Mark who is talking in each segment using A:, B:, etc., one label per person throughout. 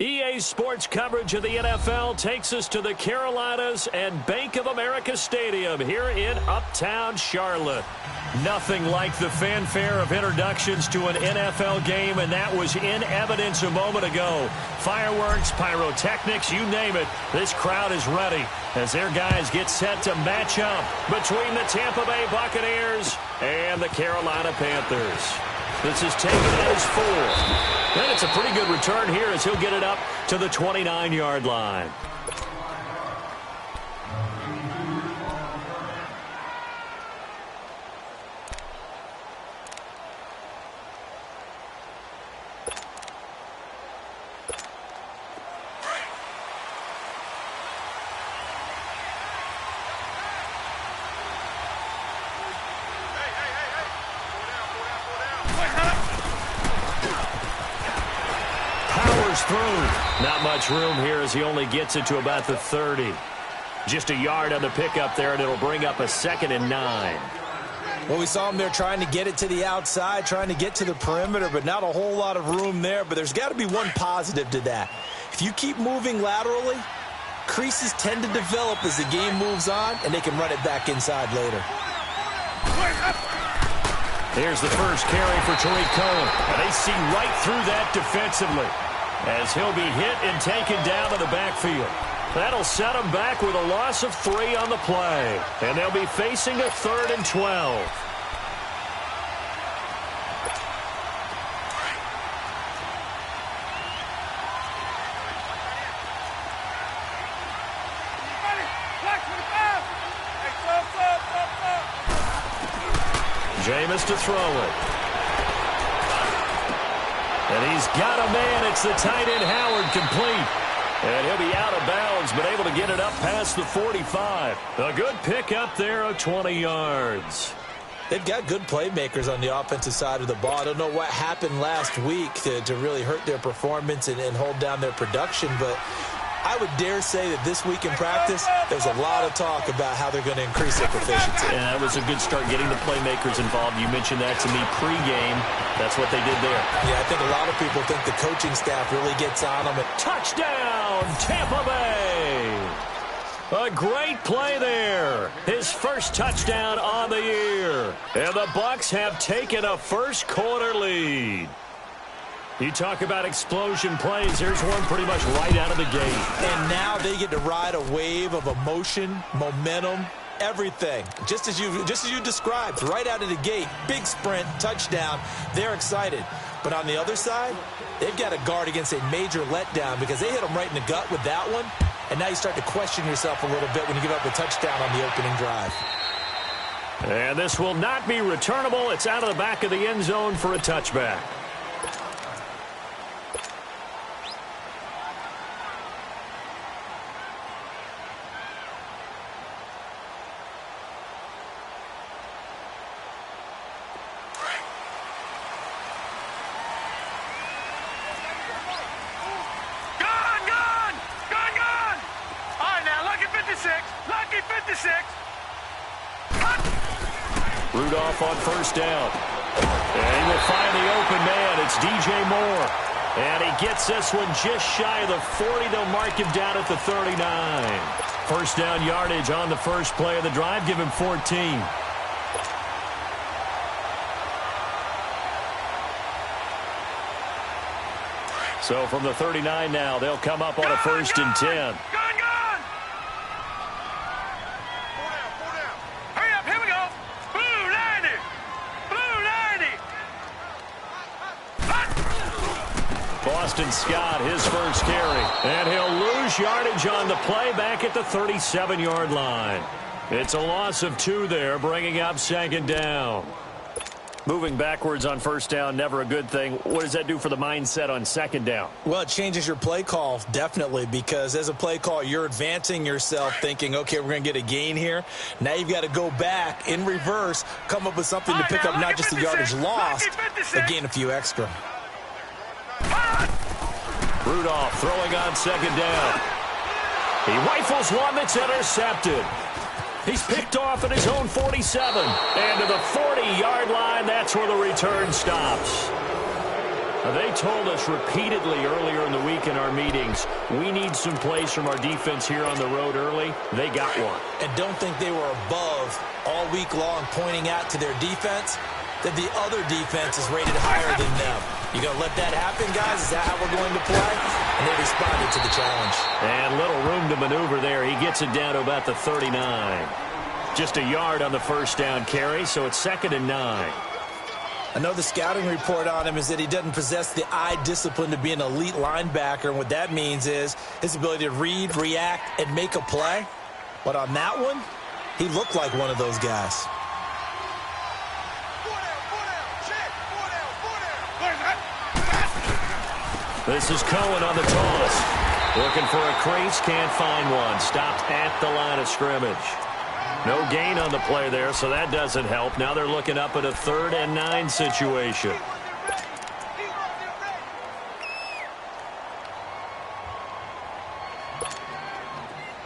A: EA Sports coverage of the NFL takes us to the Carolinas and Bank of America Stadium here in Uptown Charlotte. Nothing like the fanfare of introductions to an NFL game, and that was in evidence a moment ago. Fireworks, pyrotechnics, you name it. This crowd is ready as their guys get set to match up between the Tampa Bay Buccaneers and the Carolina Panthers. This is taken at his 4th. And it's a pretty good return here as he'll get it up to the 29-yard line. Through. Not much room here as he only gets it to about the 30. Just a yard on the pickup there, and it'll bring up a 2nd and 9.
B: Well, we saw him there trying to get it to the outside, trying to get to the perimeter, but not a whole lot of room there. But there's got to be one positive to that. If you keep moving laterally, creases tend to develop as the game moves on, and they can run it back inside later.
A: Here's the first carry for Tariq Cohen. And they see right through that defensively, as he'll be hit and taken down to the backfield. That'll set him back with a loss of 3 on the play. And they'll be facing a 3rd and 12. Jameis to throw it. And he's got a man. It's the tight end Howard, complete. And he'll be out of bounds, but able to get it up past the 45. A good pick up there of 20 yards.
B: They've got good playmakers on the offensive side of the ball. I don't know what happened last week to really hurt their performance and hold down their production, but I would dare say that this week in practice, there's a lot of talk about how they're going to increase their proficiency.
A: And that was a good start, getting the playmakers involved. You mentioned that to me pregame. That's what they did there.
B: Yeah, I think a lot of people think the coaching staff really gets on them.
A: Touchdown, Tampa Bay! A great play there. His first touchdown on the year. And the Bucks have taken a first-quarter lead. You talk about explosion plays. There's one pretty much right out of the gate.
B: And now they get to ride a wave of emotion, momentum, everything. Just as you described, right out of the gate, big sprint, touchdown. They're excited. But on the other side, they've got to guard against a major letdown because they hit them right in the gut with that one. And now you start to question yourself a little bit when you give up a touchdown on the opening drive.
A: And this will not be returnable. It's out of the back of the end zone for a touchback. Rudolph on first down. And he will find the open man. It's DJ Moore. And he gets this one just shy of the 40. They'll mark him down at the 39. First down yardage on the first play of the drive. Give him 14. So from the 39 now, they'll come up on a 1st and 10. Boston Scott, his first carry. And he'll lose yardage on the play back at the 37-yard line. It's a loss of 2 there, bringing up 2nd down. Moving backwards on first down, never a good thing. What does that do for the mindset on 2nd down?
B: Well, it changes your play call, definitely, because as a play call, you're advancing yourself thinking, okay, we're going to get a gain here. Now you've got to go back in reverse, come up with something to pick up not just the yardage lost, but gain a few extra.
A: Rudolph throwing on 2nd down. He rifles one that's intercepted. He's picked off at his own 47. And to the 40-yard line, that's where the return stops. They told us repeatedly earlier in the week in our meetings, we need some plays from our defense here on the road early. They got one.
B: And don't think they were above all week long pointing out to their defense that the other defense is rated higher than them. You going to let that happen, guys? Is that how we're going to play? And they responded to the challenge.
A: And little room to maneuver there. He gets it down to about the 39. Just a yard on the first down carry, so it's 2nd and 9.
B: I know the scouting report on him is that he doesn't possess the eye discipline to be an elite linebacker, and what that means is his ability to read, react, and make a play. But on that one, he looked like one of those guys.
A: This is Cohen on the toss. Looking for a crease, can't find one. Stopped at the line of scrimmage. No gain on the play there, so that doesn't help. Now they're looking up at a 3rd and 9 situation.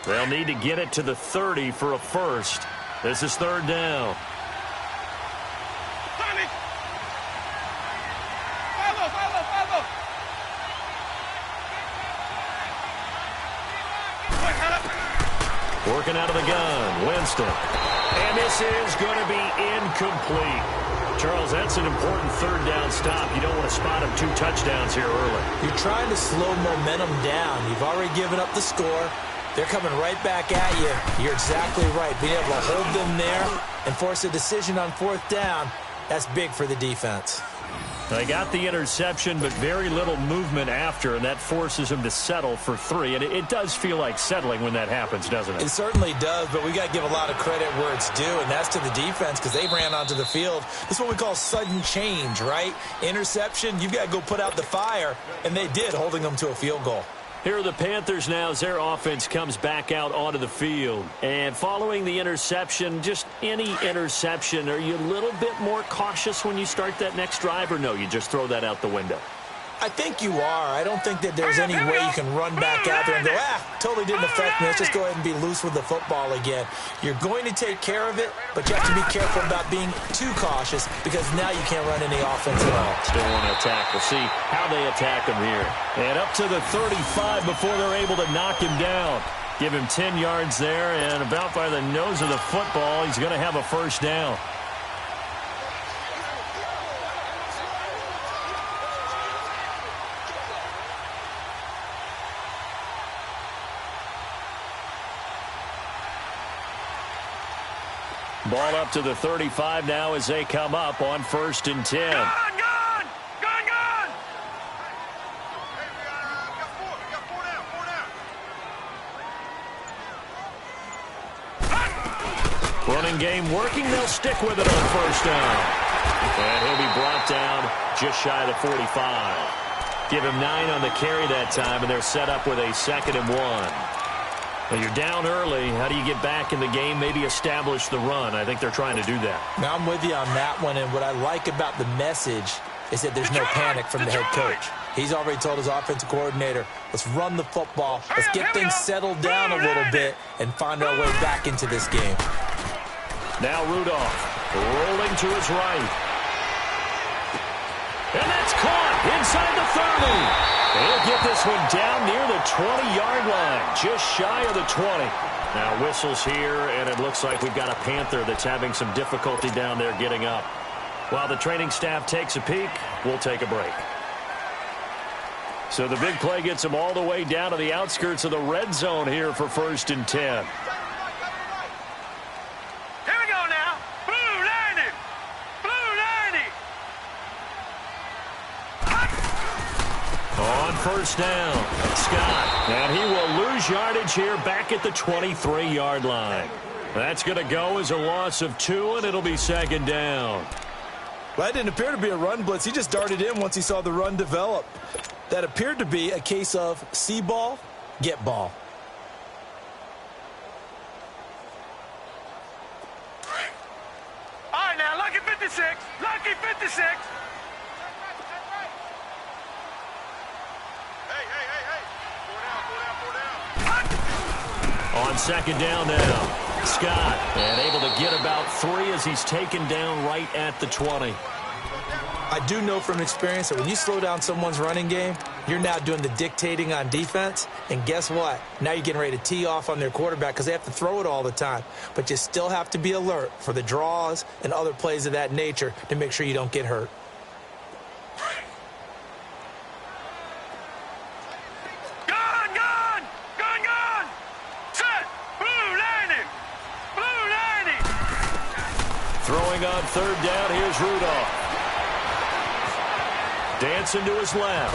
A: They'll need to get it to the 30 for a first. This is 3rd down. Working out of the gun, Winston. And this is going to be incomplete. Charles, that's an important 3rd down stop. You don't want to spot him 2 touchdowns here early.
B: You're trying to slow momentum down. You've already given up the score. They're coming right back at you. You're exactly right. Being able to hold them there and force a decision on 4th down, that's big for the defense.
A: They got the interception, but very little movement after, and that forces them to settle for 3. And it does feel like settling when that happens, doesn't it?
B: It certainly does, but we got to give a lot of credit where it's due, and that's to the defense because they ran onto the field. This is what we call sudden change, right? Interception, you've got to go put out the fire, and they did, holding them to a field goal.
A: Here are the Panthers now as their offense comes back out onto the field. And following the interception, just any interception, are you a little bit more cautious when you start that next drive, or no, you just throw that out the window?
B: I think you are. I don't think that there's any way you can run back out there and go, totally didn't affect me. Let's just go ahead and be loose with the football again. You're going to take care of it, but you have to be careful about being too cautious because now you can't run any offense at all.
A: Still want to attack. We'll see how they attack him here. And up to the 35 before they're able to knock him down. Give him 10 yards there, and about by the nose of the football, he's going to have a first down. Ball up to the 35 now as they come up on 1st and 10.
C: Gone!
A: Running game working. They'll stick with it on 1st down. And he'll be brought down just shy of the 45. Give him 9 on the carry that time, and they're set up with a 2nd and 1. Well, you're down early. How do you get back in the game, maybe establish the run? I think they're trying to do that.
B: Now, I'm with you on that one, and what I like about the message is that there's no panic from the head coach. He's already told his offensive coordinator, let's run the football, let's get things settled down a little bit, and find our way back into this game.
A: Now Rudolph rolling to his right. And that's caught inside the 30. They'll get this one down near the 20-yard line, just shy of the 20. Now whistles here, and it looks like we've got a Panther that's having some difficulty down there getting up. While the training staff takes a peek, we'll take a break. So the big play gets them all the way down to the outskirts of the red zone here for 1st and 10. On 1st down, Scott. And he will lose yardage here back at the 23-yard line. That's going to go as a loss of 2, and it'll be 2nd down.
B: Well, that didn't appear to be a run blitz. He just darted in once he saw the run develop. That appeared to be a case of see ball, get ball.
C: All right, now, lucky 56. Lucky 56.
A: On 2nd down now, Scott, and able to get about 3 as he's taken down right at the 20.
B: I do know from experience that when you slow down someone's running game, you're now doing the dictating on defense, and guess what? Now you're getting ready to tee off on their quarterback because they have to throw it all the time. But you still have to be alert for the draws and other plays of that nature to make sure you don't get hurt.
A: Throwing on 3rd down, here's Rudolph. Dancing to his left.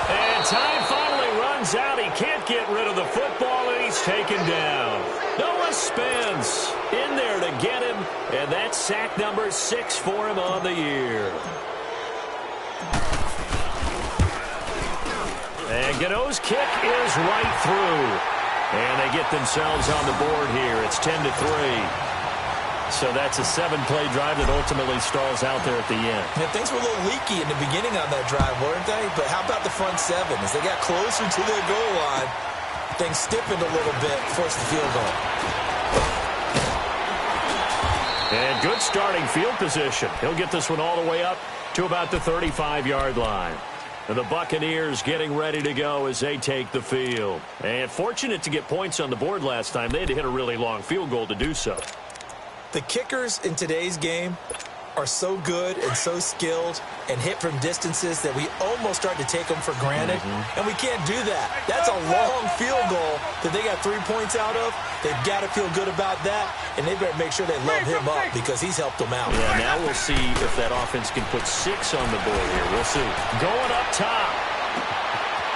A: And time finally runs out. He can't get rid of the football, and he's taken down. Noah Spence in there to get him, and that's sack number 6 for him on the year. And Gano's kick is right through. And they get themselves on the board here. It's 10-3. So that's a 7-play drive that ultimately stalls out there at the end.
B: Yeah, things were a little leaky in the beginning on that drive, weren't they? But how about the front 7? As they got closer to their goal line, things stiffened a little bit, forced the field goal.
A: And good starting field position. He'll get this one all the way up to about the 35-yard line. And the Buccaneers getting ready to go as they take the field. And fortunate to get points on the board last time. They had to hit a really long field goal to do so.
B: The kickers in today's game are so good and so skilled and hit from distances that we almost start to take them for granted. And we can't do that. That's a long field goal that they got 3 points out of. They've got to feel good about that, and they better make sure they love him up because he's helped them out.
A: Yeah, now we'll see if that offense can put 6 on the board here. We'll see. Going up top.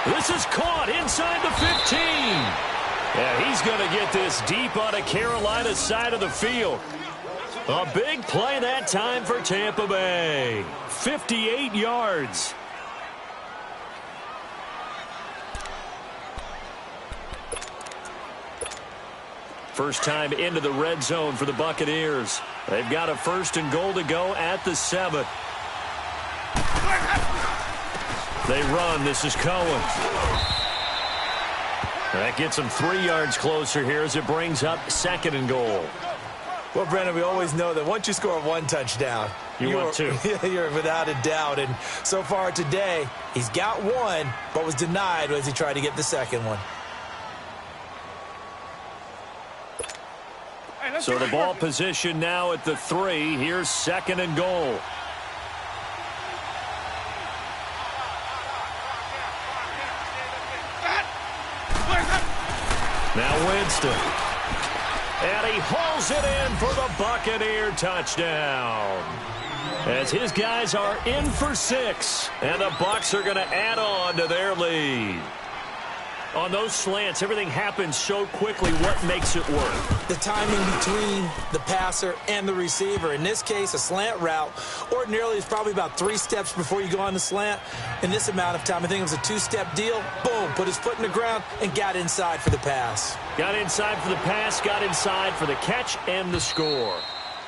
A: This is caught inside the 15. And he's going to get this deep on a Carolina side of the field. A big play that time for Tampa Bay. 58 yards. First time into the red zone for the Buccaneers. They've got a 1st and goal to go at the 7. They run. This is Cohen. That gets them 3 yards closer here as it brings up 2nd and goal.
B: Well, Brendan, we always know that once you score 1 touchdown,
A: want 2.
B: You're without a doubt. And so far today, he's got 1, but was denied as he tried to get the 2nd one.
A: So the ball position now at the 3. Here's 2nd and goal. Now Winston. And he hauls it in for the Buccaneer touchdown. As his guys are in for 6. And the Bucs are going to add on to their lead. On those slants, everything happens so quickly. What makes it work?
B: The timing between the passer and the receiver. In this case, a slant route ordinarily is probably about 3 steps before you go on the slant. In this amount of time, I think it was a 2-step deal. Boom, put his foot in the ground and got inside for the pass.
A: Got inside for the pass, got inside for the catch and the score.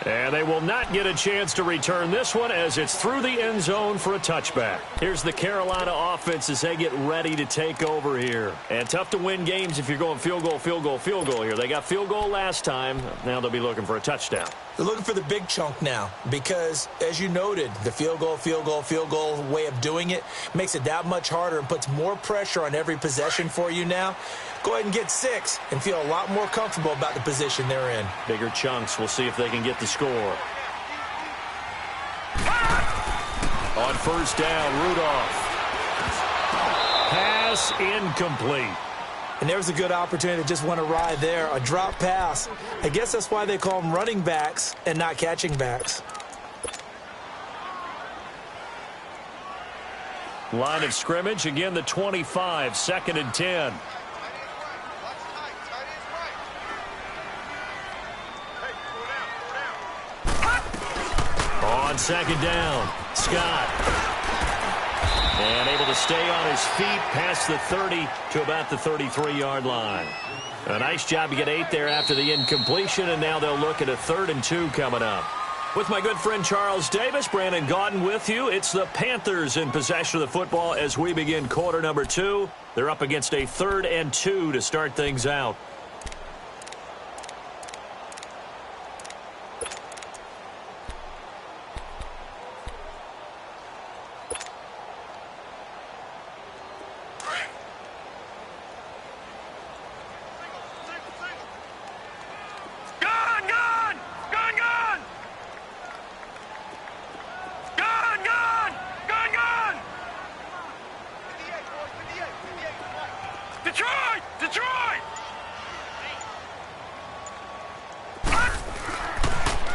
A: And they will not get a chance to return this one as it's through the end zone for a touchback. Here's the Carolina offense as they get ready to take over here. And tough to win games if you're going field goal, field goal, field goal here. They got field goal last time. Now they'll be looking for a touchdown.
B: They're looking for the big chunk now because, as you noted, the field goal, field goal, field goal way of doing it makes it that much harder and puts more pressure on every possession for you now. Go ahead and get 6 and feel a lot more comfortable about the position they're in.
A: Bigger chunks. We'll see if they can get the score. On 1st down, Rudolph. Pass incomplete.
B: And there's a good opportunity to just went awry there. A drop pass. I guess that's why they call them running backs and not catching backs.
A: Line of scrimmage, again the 25, 2nd and 10. On 2nd down, Scott. And able to stay on his feet past the 30 to about the 33-yard line. A nice job to get 8 there after the incompletion, and now they'll look at a 3rd and 2 coming up. With my good friend Charles Davis, Brandon Gaudin with you. It's the Panthers in possession of the football as we begin quarter number 2. They're up against a 3rd and 2 to start things out.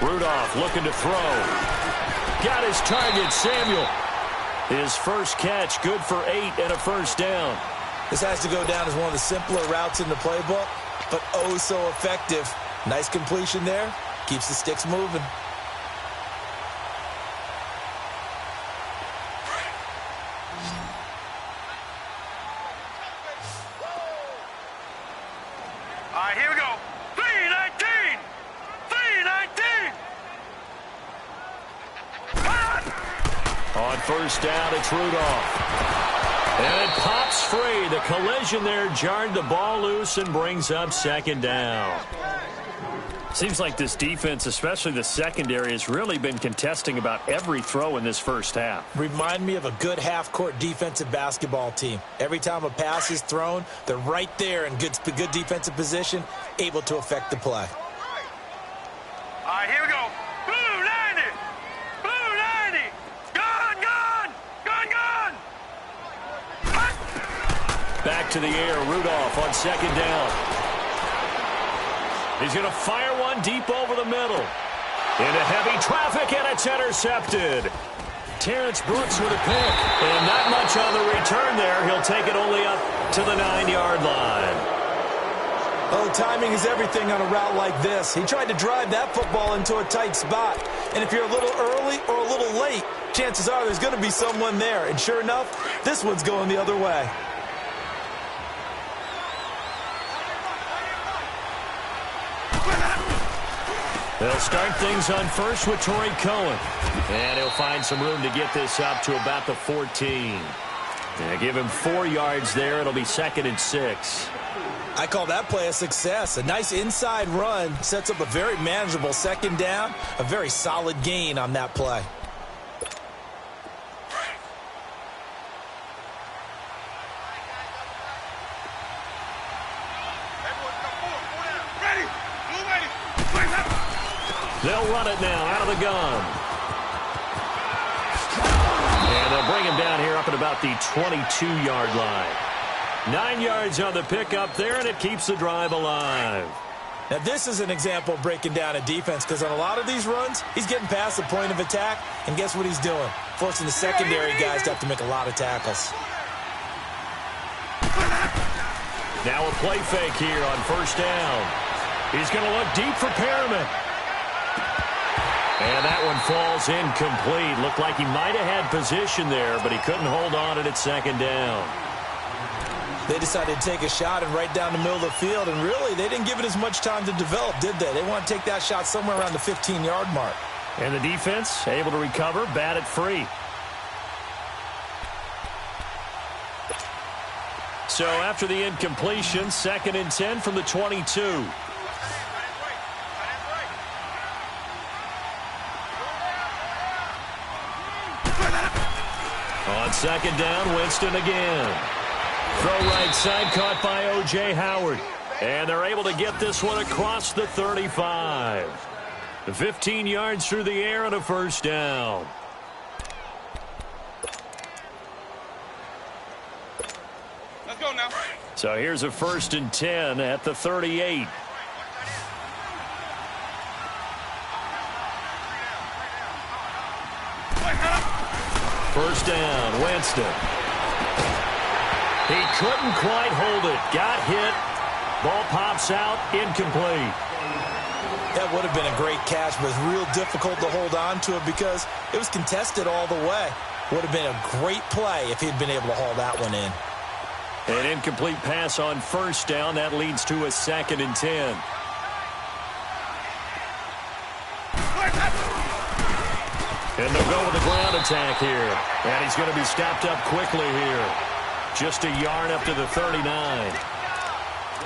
A: Rudolph looking to throw. Got his target, Samuel. His first catch, good for 8 and a first down.
B: This has to go down as one of the simpler routes in the playbook, but oh so effective. Nice completion there. Keeps the sticks moving.
C: All right, here we go. 319! 319!
A: On first down, it's Rudolph. And it pops free. The collision there jarred the ball loose and brings up second down. Seems like this defense, especially the secondary, has really been contesting about every throw in this first half.
B: Remind me of a good half-court defensive basketball team. Every time a pass is thrown, they're right there in good defensive position, able to affect the play.
C: All right, here we go. Blue 90! Blue 90! Gone, gone! Gone, gone!
A: Back to the air, Rudolph on second down. He's going to fire one deep over the middle. Into heavy traffic, and it's intercepted. Terrence Brooks with a pick. And not much on the return there. He'll take it only up to the 9-yard line.
B: Oh, timing is everything on a route like this. He tried to drive that football into a tight spot. And if you're a little early or a little late, chances are there's going to be someone there. And sure enough, this one's going the other way.
A: They'll start things on first with Torrey Cohen. And he'll find some room to get this up to about the 14. And give him 4 yards there. It'll be 2nd and 6.
B: I call that play a success. A nice inside run sets up a very manageable second down. A very solid gain on that play.
A: They'll run it now out of the gun. And they'll bring him down here up at about the 22-yard line. 9 yards on the pickup there, and it keeps the drive alive.
B: Now, this is an example of breaking down a defense, because on a lot of these runs, he's getting past the point of attack, and guess what he's doing? Forcing the secondary guys to have to make a lot of tackles.
A: Now a play fake here on first down. He's going to look deep for Perriman. And that one falls incomplete. Looked like he might have had position there, but he couldn't hold on at second down.
B: They decided to take a shot and right down the middle of the field, and really, they didn't give it as much time to develop, did they? They want to take that shot somewhere around the 15-yard mark.
A: And the defense able to recover, bat it free. So after the incompletion, 2nd and 10 from the 22. On second down, Winston again. Throw right side, caught by O.J. Howard. And they're able to get this one across the 35. 15 yards through the air and a first down.
C: Let's go now.
A: So here's a 1st and 10 at the 38. First down, Winston. He couldn't quite hold it. Got hit. Ball pops out, incomplete.
B: That would have been a great catch, but it's real difficult to hold on to it because it was contested all the way. Would have been a great play if he'd been able to haul that one in.
A: An incomplete pass on first down. That leads to a 2nd and 10. And they'll go with the ground attack here. And he's going to be stopped up quickly here. Just a yard up to the 39.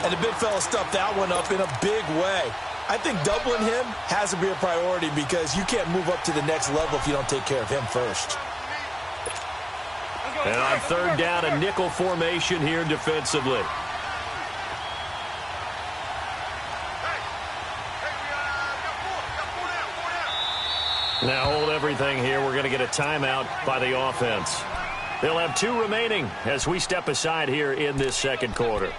B: And the big fella stuffed that one up in a big way. I think doubling him has to be a priority because you can't move up to the next level if you don't take care of him first.
A: And on third down, a nickel formation here defensively. Now hold everything here. We're going to get a timeout by the offense. They'll have 2 remaining as we step aside here in this second quarter.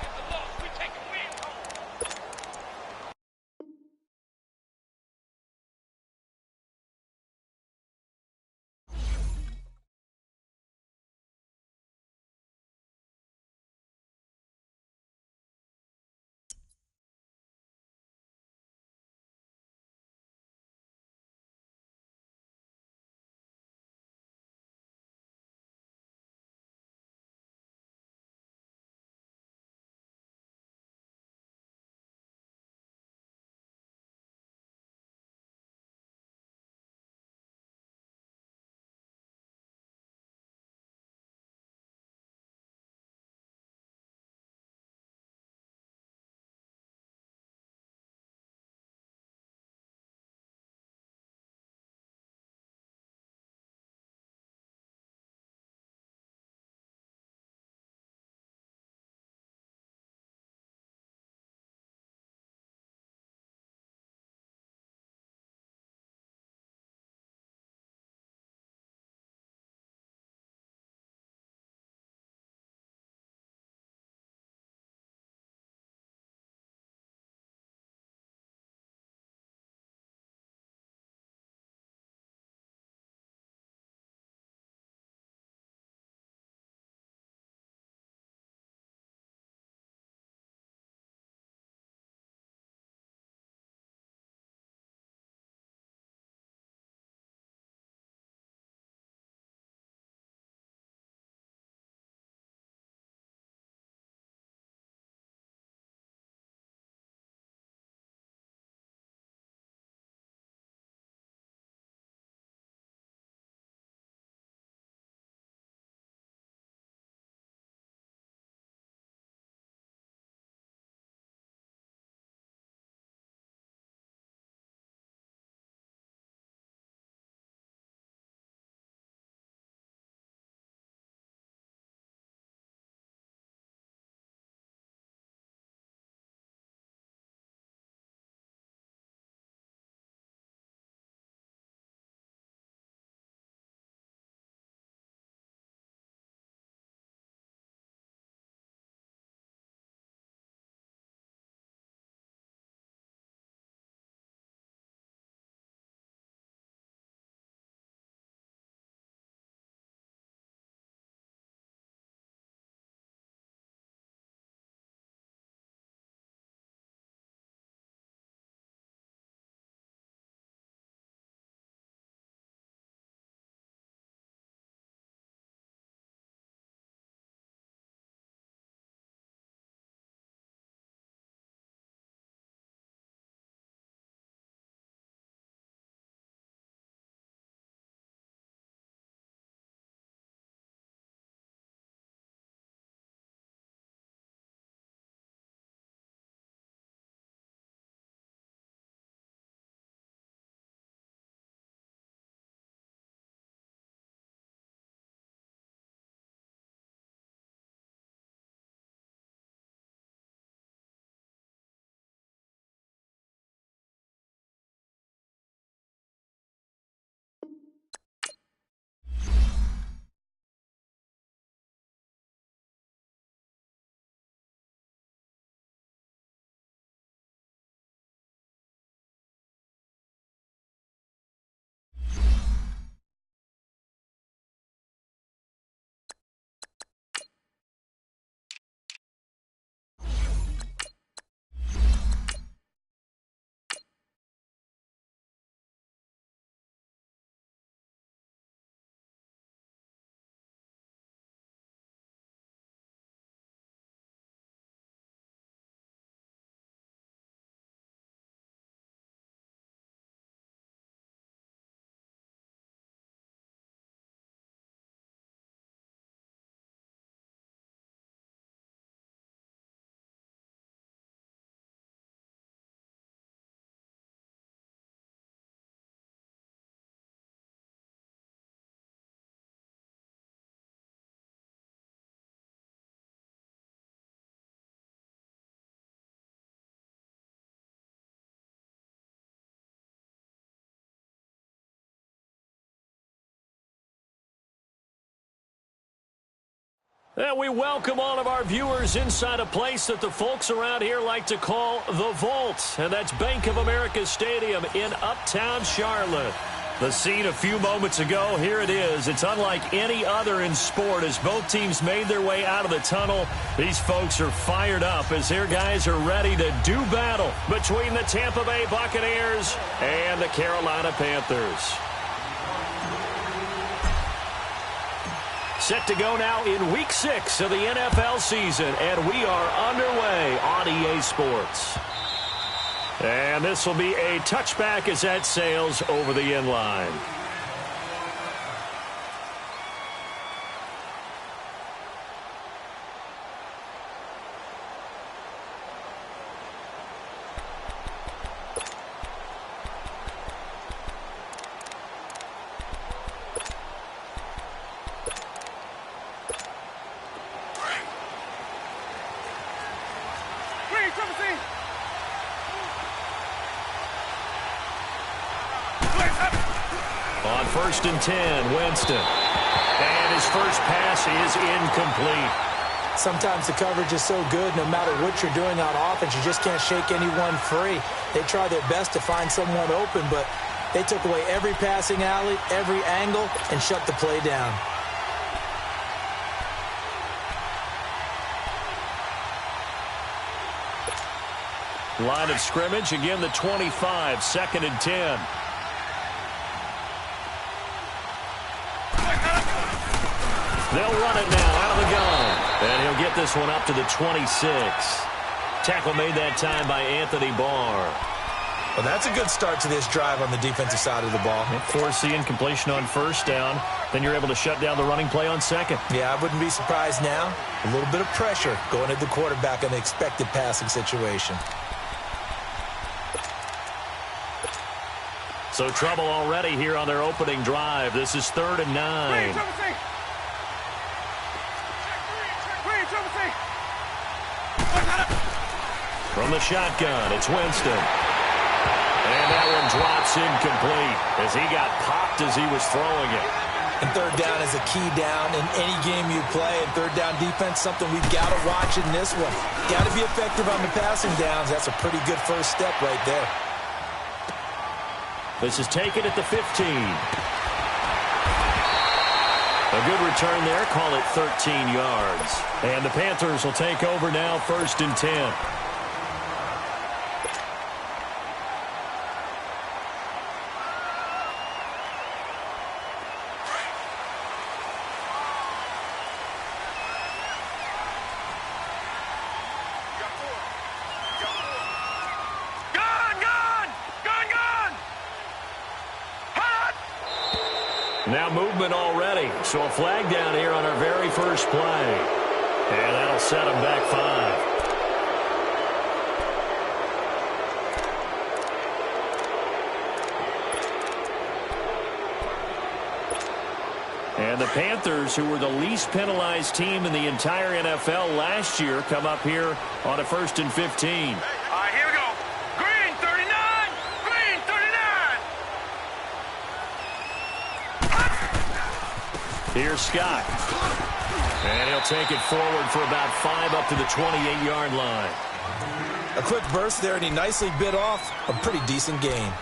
A: And we welcome all of our viewers inside a place that the folks around here like to call the Vault. And that's Bank of America Stadium in Uptown Charlotte. The scene a few moments ago, here it is. It's unlike any other in sport as both teams made their way out of the tunnel. These folks are fired up as their guys are ready to do battle between the Tampa Bay Buccaneers and the Carolina Panthers. Set to go now in Week 6 of the NFL season, and we are underway on EA Sports. And this will be a touchback as that sails over the end line. On 1st and 10, Winston. And his first pass is incomplete.
B: Sometimes the coverage is so good, no matter what you're doing on offense, you just can't shake anyone free. They try their best to find someone open, but they took away every passing alley, every angle, and shut the play down.
A: Line of scrimmage, again the 25, 2nd and 10. They'll run it now out of the gun. And he'll get this one up to the 26. Tackle made that time by Anthony Barr.
B: Well, that's a good start to this drive on the defensive side of the ball.
A: Force the incompletion on 1st down. Then you're able to shut down the running play on 2nd.
B: Yeah, I wouldn't be surprised now. A little bit of pressure going at the quarterback in the expected passing situation.
A: So trouble already here on their opening drive. This is 3rd and 9. From the shotgun, it's Winston. And that one drops incomplete as he got popped as he was throwing it.
B: And 3rd down is a key down in any game you play. And 3rd down defense, something we've got to watch in this one. Got to be effective on the passing downs. That's a pretty good first step right there.
A: This is taken at the 15. A good return there. Call it 13 yards. And the Panthers will take over now, 1st and 10. Now movement already. So a flag down here on our very first play. And that'll set them back 5. And the Panthers, who were the least penalized team in the entire NFL last year, come up here on a 1st and 15.
C: All right, here we go. Green 39. Green 39.
A: Here's Scott. And he'll take it forward for about 5 up to the 28-yard line.
B: A quick burst there, and he nicely bit off a pretty decent gain.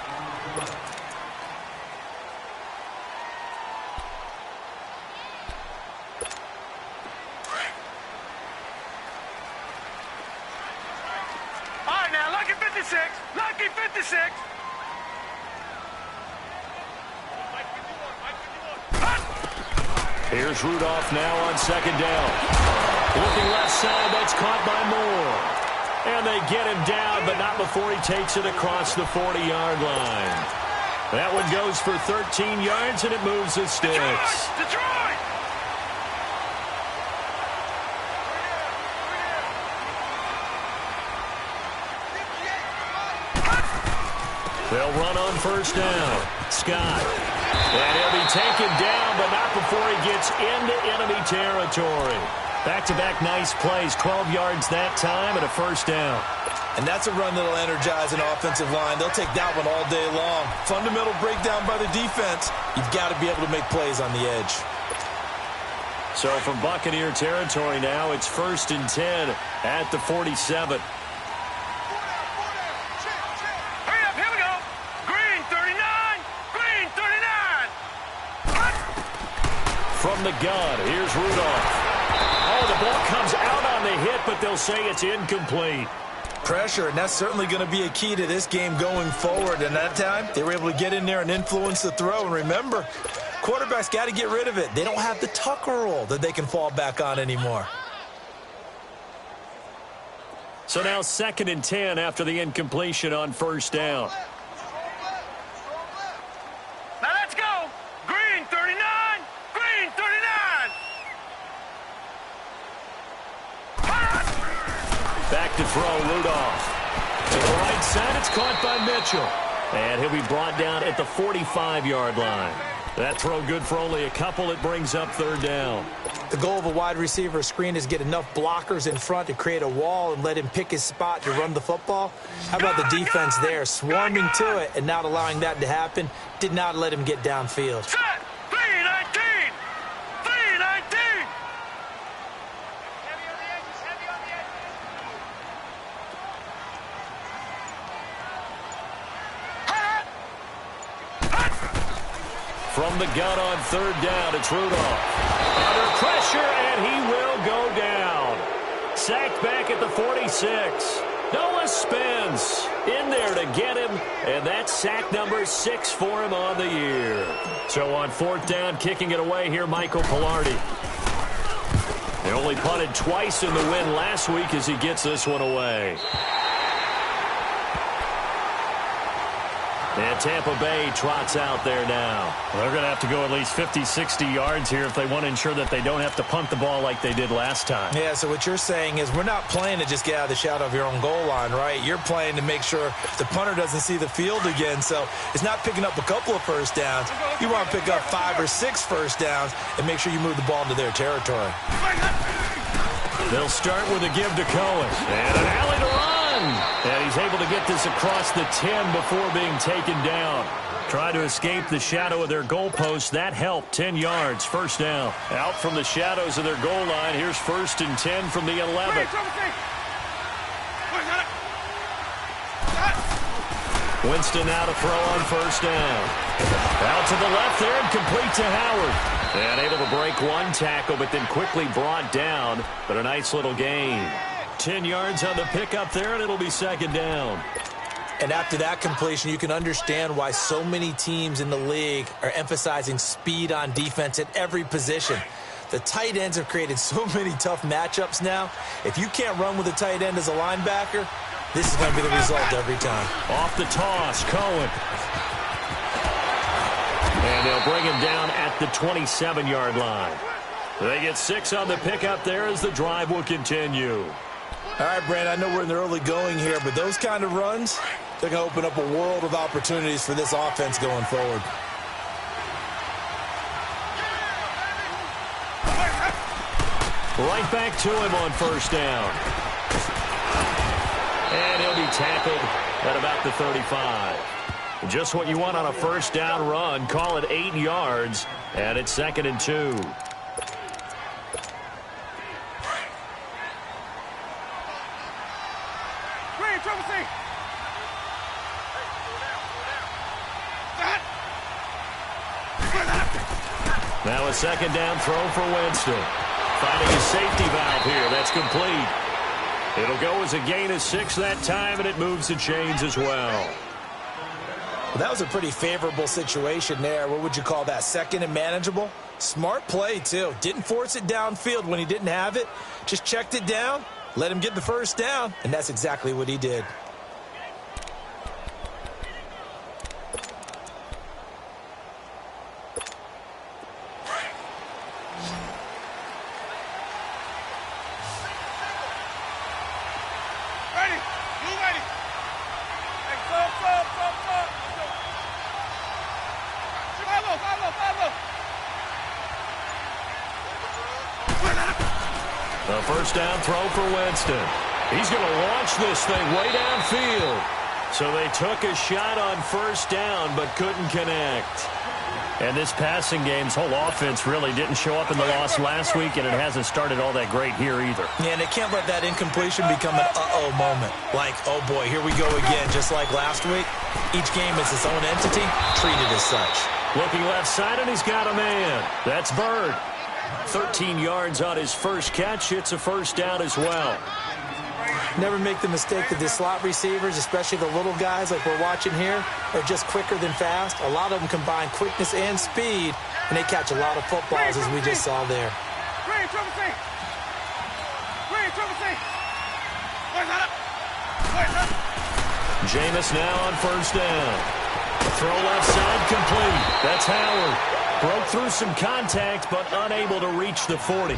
C: All right, now, lucky 56. Lucky 56.
A: Here's Rudolph now on 2nd down. Looking left side, that's caught by Moore. And they get him down, but not before he takes it across the 40-yard line. That one goes for 13 yards, and it moves the sticks.
C: Detroit!
A: They'll run on 1st down. Scott. And he'll be taken down, but not before he gets into enemy territory. Back-to-back nice plays, 12 yards that time and a 1st down.
B: And that's a run that'll energize an offensive line. They'll take that one all day long. Fundamental breakdown by the defense. You've got to be able to make plays on the edge.
A: So from Buccaneer territory now, it's 1st and 10 at the 47.
C: Hurry up, here we go. Green 39, green 39.
A: From the gun, here's Rudolph. Oh, the ball comes out on the hit, but they'll say it's incomplete.
B: Pressure, and that's certainly going to be a key to this game going forward. And that time, they were able to get in there and influence the throw. And remember, quarterbacks got to get rid of it. They don't have the Tucker rule that they can fall back on anymore.
A: So now 2nd and 10 after the incompletion on 1st down.
C: Now let's go. Green 39, green 39.
A: Back to throw, Rudolph. To the right side, it's caught by Mitchell. And he'll be brought down at the 45-yard line. That throw good for only a couple. It brings up 3rd down.
B: The goal of a wide receiver screen is get enough blockers in front to create a wall and let him pick his spot to run the football. How about the defense there, swarming to it and not allowing that to happen? Did not let him get downfield.
C: Set. 319. 319.
A: From the gun on 3rd down, it's Rudolph. Under pressure, and he will go down. Sacked back at the 46. Noah Spence in there to get him, and that's sack number 6 for him on the year. So on 4th down, kicking it away here, Michael Pilardi. They only punted twice in the win last week as he gets this one away. And Tampa Bay trots out there now.
D: Well, they're going to have to go at least 50, 60 yards here if they want to ensure that they don't have to punt the ball like they did last time.
B: Yeah, so what you're saying is we're not playing to just get out of the shadow of your own goal line, right? You're playing to make sure the punter doesn't see the field again. So it's not picking up a couple of first downs. You want to pick up 5 or 6 first downs and make sure you move the ball into their territory.
A: They'll start with a give to Cohen. And an alley to run. And he's able to get this across the 10 before being taken down. Try to escape the shadow of their goalpost. That helped. 10 yards, 1st down. Out from the shadows of their goal line. Here's 1st and 10 from the 11. Winston now to throw on 1st down. Out to the left there and complete to Howard. And able to break one tackle, but then quickly brought down. But a nice little gain. 10 yards on the pickup there, and it'll be 2nd down.
B: And after that completion, you can understand why so many teams in the league are emphasizing speed on defense at every position. The tight ends have created so many tough matchups now. If you can't run with a tight end as a linebacker, this is going to be the result every time.
A: Off the toss, Cohen. And they'll bring him down at the 27-yard line. They get 6 on the pickup there as the drive will continue.
B: All right, Brandon, I know we're in the early going here, but those kind of runs, they're going to open up a world of opportunities for this offense going forward.
A: Right back to him on 1st down. And he'll be tackled at about the 35. Just what you want on a 1st down run. Call it 8 yards, and it's 2nd and 2. Now a 2nd down throw for Winston. Finding a safety valve here. That's complete. It'll go as a gain of 6 that time, and it moves the chains as well.
B: Well, that was a pretty favorable situation there. What would you call that? 2nd and manageable? Smart play, too. Didn't force it downfield when he didn't have it. Just checked it down, let him get the 1st down, and that's exactly what he did.
A: A 1st down throw for Winston. He's going to launch this thing way downfield. So they took a shot on 1st down but couldn't connect.
D: And this passing game's whole offense really didn't show up in the loss last week, and it hasn't started all that great here either.
B: Yeah, and they can't let that incompletion become an uh-oh moment. Like, oh boy, here we go again, just like last week. Each game is its own entity, treated as such.
A: Looking left side, and he's got a man. That's Bird. 13 yards on his first catch. It's a first down as well.
B: Never make the mistake that the slot receivers, especially the little guys like we're watching here, are just quicker than fast. A lot of them combine quickness and speed, and they catch a lot of footballs, as we just saw there.
A: Jameis now on first down. Throw left side complete. That's Howard. Broke through some contact, but unable to reach the 40.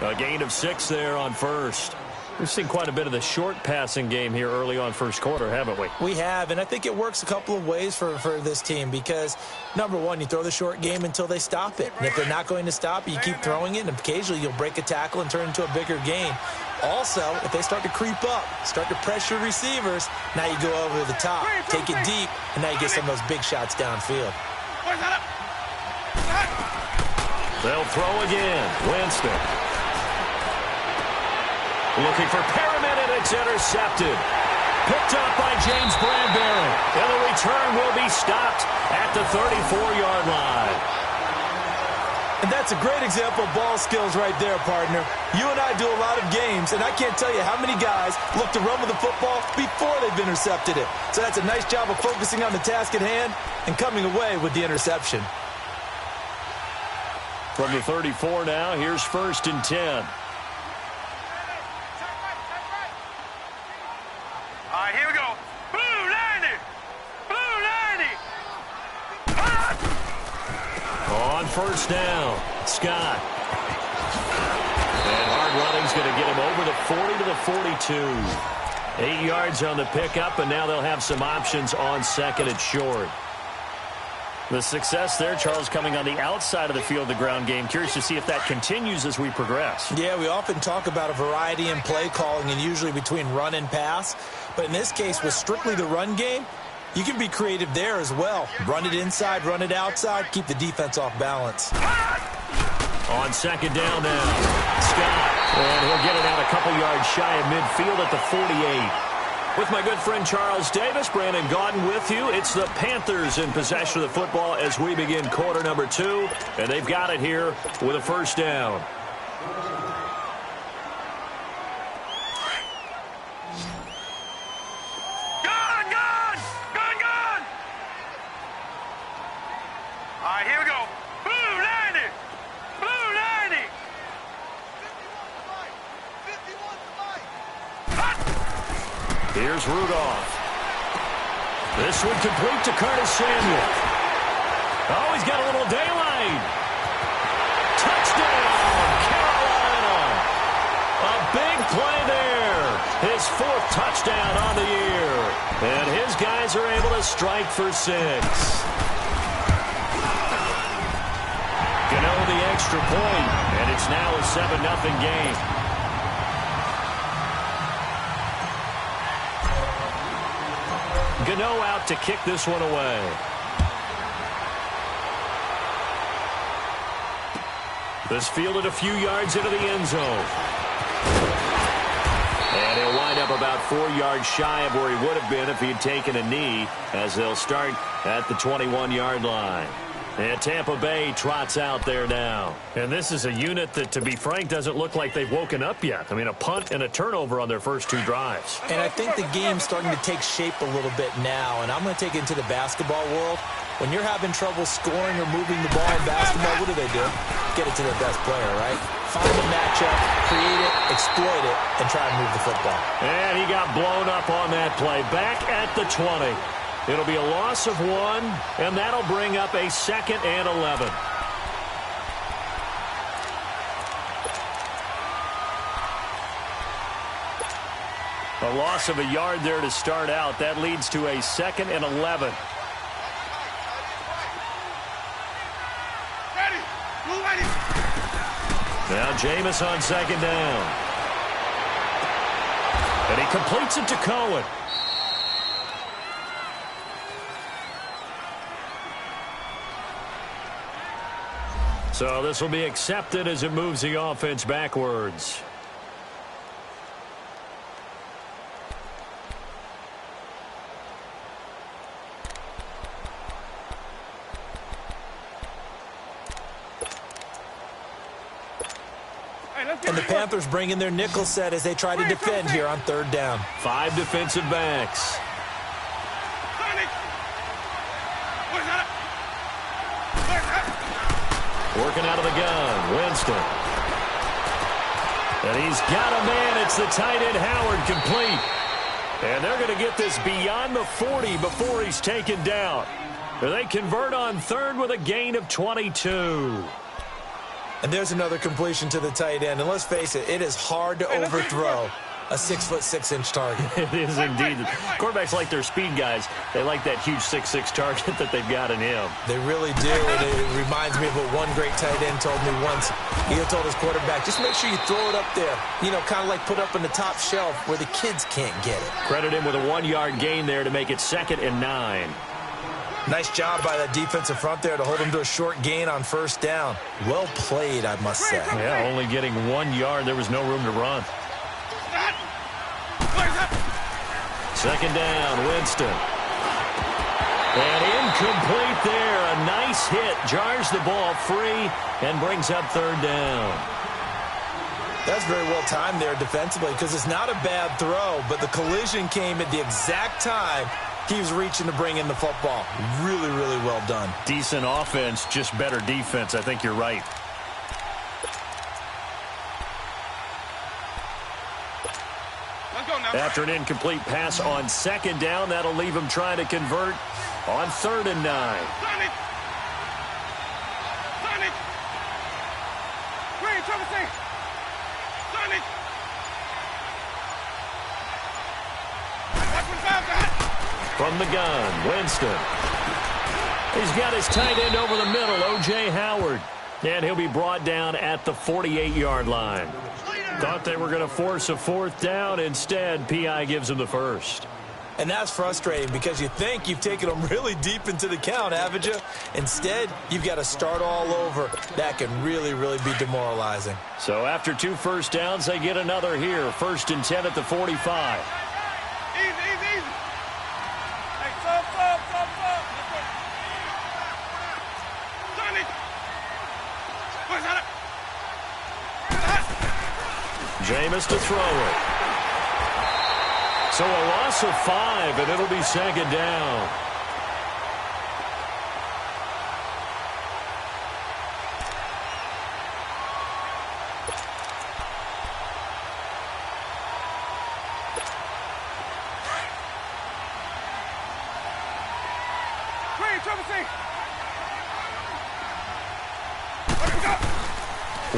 A: A gain of 6 there on first. We've seen quite a bit of the short passing game here early on first quarter, haven't we?
B: We have, and I think it works a couple of ways for this team because, number one, you throw the short game until they stop it. And if they're not going to stop it, you keep throwing it, and occasionally you'll break a tackle and turn it into a bigger gain. Also, if they start to creep up, start to pressure receivers, now you go over the top, take it deep, and now you get some of those big shots downfield.
A: They'll throw again. Winston. Looking for Perriman, and it's intercepted. Picked up by James Bradbury. And the return will be stopped at the 34-yard line.
B: And that's a great example of ball skills right there, partner. You and I do a lot of games, and I can't tell you how many guys look to run with the football before they've intercepted it. So that's a nice job of focusing on the task at hand and coming away with the interception.
A: From the 34 now, here's first and 10.
C: All right, here we go. Blue 90! Blue 90!
A: On first down, Scott. And hard running's going to get him over the 40 to the 42. 8 yards on the pickup, and now they'll have some options on second and short. The success there, Charles, coming on the outside of the field, the ground game. Curious to see if that continues as we progress.
B: Yeah, we often talk about a variety in play calling and usually between run and pass. But in this case, with strictly the run game, you can be creative there as well. Run it inside, run it outside, keep the defense off balance.
A: On second down now, Scott. And he'll get it out a couple yards shy of midfield at the 48. With my good friend Charles Davis, Brandon Gaudin with you. It's the Panthers in possession of the football as we begin quarter number 2. And they've got it here with a first down.
C: Gone! Gone! Gone! Gone! All right, here we go. Blue 90! Blue 90! 51 to Mike!
A: Here's Rudolph. This one complete to Curtis Samuel. Oh, he's got a little daylight. Touchdown, Carolina. A big play there. His 4th touchdown on the year. And his guys are able to strike for 6. Gano the extra point, and it's now a 7-0 game. Gano out to kick this one away. This fielded a few yards into the end zone. And he'll wind up about 4 yards shy of where he would have been if he had taken a knee, as they'll start at the 21-yard line. And Tampa Bay trots out there now.
D: And this is a unit that, to be frank, doesn't look like they've woken up yet. I mean, a punt and a turnover on their first 2 drives.
B: And I think the game's starting to take shape a little bit now, and I'm going to take it into the basketball world. When you're having trouble scoring or moving the ball in basketball, what do? Get it to their best player, right? Find the matchup, create it, exploit it, and try and move the football.
A: And he got blown up on that play. Back at the 20. It'll be a loss of 1, and that'll bring up a 2nd and 11. A loss of a yard there to start out. That leads to a 2nd and 11. Now Jameis on second down. And he completes it to Cohen. So this will be accepted as it moves the offense backwards.
B: And the Panthers bring in their nickel set as they try to defend here on third down.
A: 5 defensive backs. Working out of the gun, Winston. And he's got a man. It's the tight end, Howard, complete. And they're going to get this beyond the 40 before he's taken down. They convert on third with a gain of 22.
B: And there's another completion to the tight end. And let's face it, it is hard to overthrow a 6'6" target.
A: It is indeed. Quarterbacks like their speed guys. They like that huge 6'6" target that they've got in him.
B: They really do. And it reminds me of what one great tight end told me once. He told his quarterback, just make sure you throw it up there. You know, kind of like put up in the top shelf where the kids can't get it.
A: Credit him with a 1-yard gain there to make it 2nd and 9.
B: Nice job by that defensive front there to hold him to a short gain on first down. Well played, I must say.
A: Yeah, only getting 1 yard. There was no room to run. 2nd down, Winston. And incomplete there. A nice hit. Jars the ball free and brings up third down.
B: That's very well timed there defensively because it's not a bad throw, but the collision came at the exact time he was reaching to bring in the football. Really, really well done.
A: Decent offense, just better defense. I think you're right. After an incomplete pass on 2nd down, that'll leave him trying to convert on 3rd and 9. From the gun, Winston. He's got his tight end over the middle, O.J. Howard. And he'll be brought down at the 48-yard line. Thought they were going to force a 4th down. Instead, P.I. gives him the first.
B: And that's frustrating because you think you've taken them really deep into the count, haven't you? Instead, you've got to start all over. That can really, really be demoralizing.
A: So after 2 first downs, they get another here. 1st and 10 at the 45. Jameis to throw it. So a loss of 5, and it'll be 2nd down.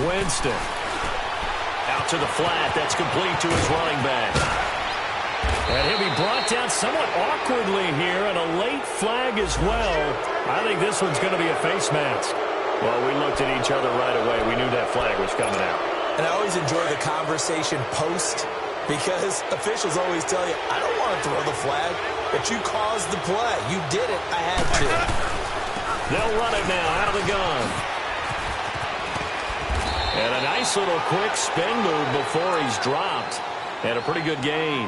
A: Winston. Out to the flat. That's complete to his running back. And he'll be brought down somewhat awkwardly here, and a late flag as well. I think this one's going to be a face mask. Well, we looked at each other right away. We knew that flag was coming out.
B: And I always enjoy the conversation post because officials always tell you, I don't want to throw the flag, but you caused the play. You did it. I had to.
A: They'll run it now out of the gun. And a nice little quick spin move before he's dropped. And a pretty good gain.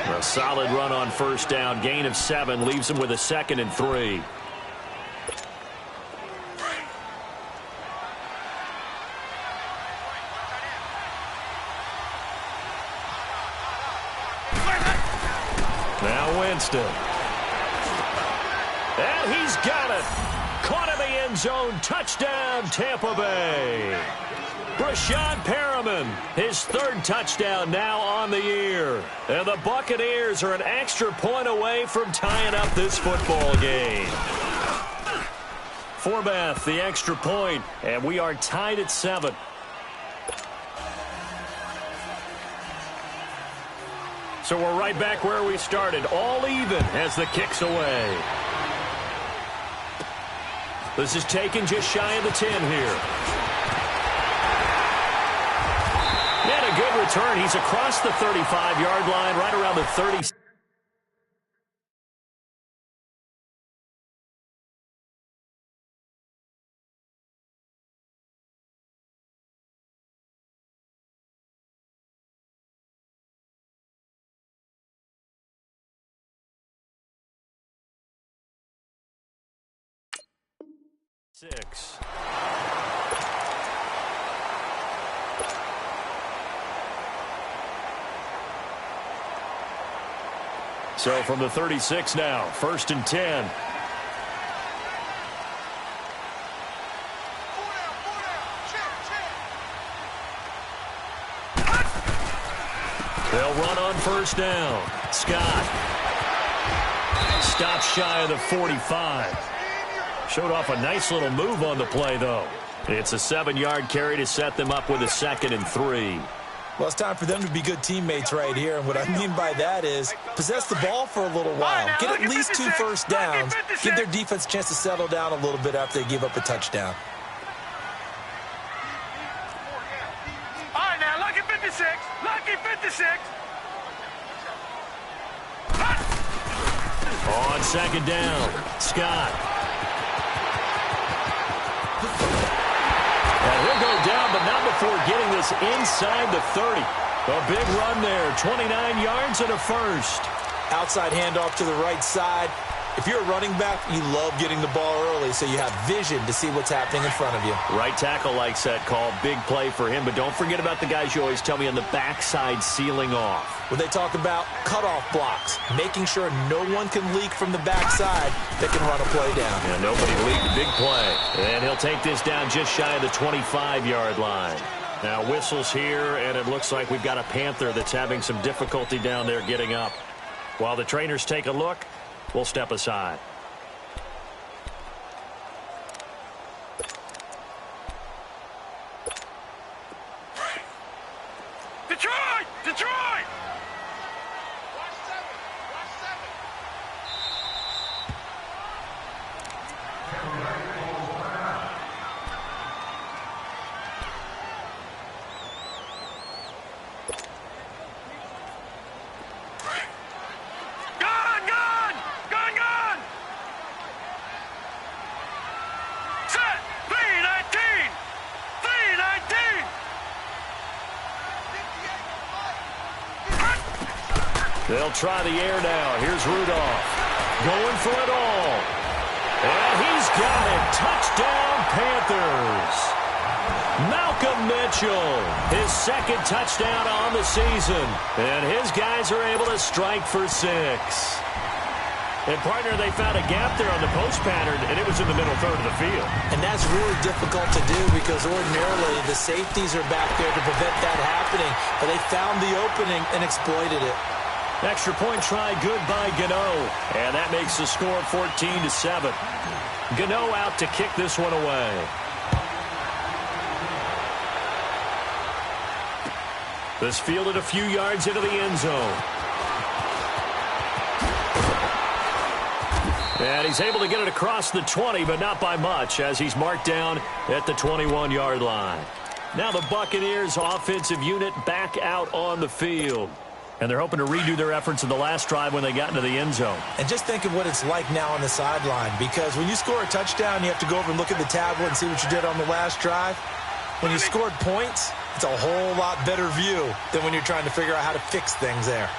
A: A solid run on first down. Gain of 7 leaves him with a 2nd and 3. Now Winston. And he's got it. Caught in the end zone. Touchdown, Tampa Bay. Brashad Perriman, his 3rd touchdown now on the year. And the Buccaneers are an extra point away from tying up this football game. Forbath, the extra point, and we are tied at 7. So we're right back where we started, all even as the kick's away. This is taken just shy of the 10 here. And a good return. He's across the 35-yard line, right around the 30. 6. So from the 36 now, 1st and 10. They'll run on 1st down. Scott stops shy of the 45. Showed off a nice little move on the play, though. It's a 7-yard carry to set them up with a 2nd and 3.
B: Well, it's time for them to be good teammates right here. And what I mean by that is possess the ball for a little while. Get at least 2 first downs. Give their defense a chance to settle down a little bit after they give up a touchdown.
C: All right, now, lucky 56. Lucky 56.
A: On 2nd down, Scott. And he'll go down, but not before getting this inside the 30. A big run there, 29 yards and a 1st.
B: Outside handoff to the right side. If you're a running back, you love getting the ball early so you have vision to see what's happening in front of you.
A: Right tackle likes that call. Big play for him, but don't forget about the guys you always tell me on the backside sealing off.
B: When they talk about cutoff blocks, making sure no one can leak from the backside that can run a play down.
A: And nobody leaked. Big play. And he'll take this down just shy of the 25-yard line. Now whistles here, and it looks like we've got a Panther that's having some difficulty down there getting up. While the trainers take a look, we'll step aside.
C: Detroit! Detroit!
A: They'll try the air now. Here's Rudolph. Going for it all. And he's got it. Touchdown, Panthers. Malcolm Mitchell, his 2nd touchdown on the season. And his guys are able to strike for 6. And, partner, they found a gap there on the post pattern, and it was in the middle third of the field.
B: And that's really difficult to do because ordinarily the safeties are back there to prevent that happening. But they found the opening and exploited it.
A: Extra point try good by Gano. And that makes the score 14-7. Gano out to kick this one away. This fielded a few yards into the end zone. And he's able to get it across the 20, but not by much, as he's marked down at the 21-yard line. Now the Buccaneers offensive unit back out on the field. And they're hoping to redo their efforts in the last drive when they got into the end zone.
B: And just think of what it's like now on the sideline, because when you score a touchdown, you have to go over and look at the tablet and see what you did on the last drive. When you scored points, it's a whole lot better view than when you're trying to figure out how to fix things there.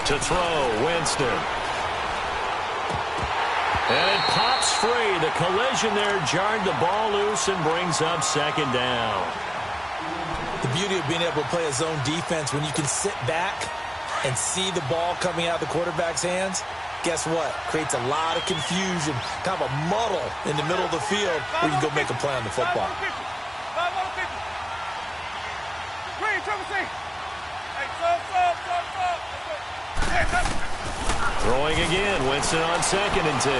A: To throw, Winston. And it pops free. The collision there jarred the ball loose and brings up 2nd down.
B: The beauty of being able to play a zone defense when you can sit back and see the ball coming out of the quarterback's hands, guess what? Creates a lot of confusion, kind of a muddle in the middle of the field where you can go make a play on the football.
A: Throwing again, Winston on 2nd and 10.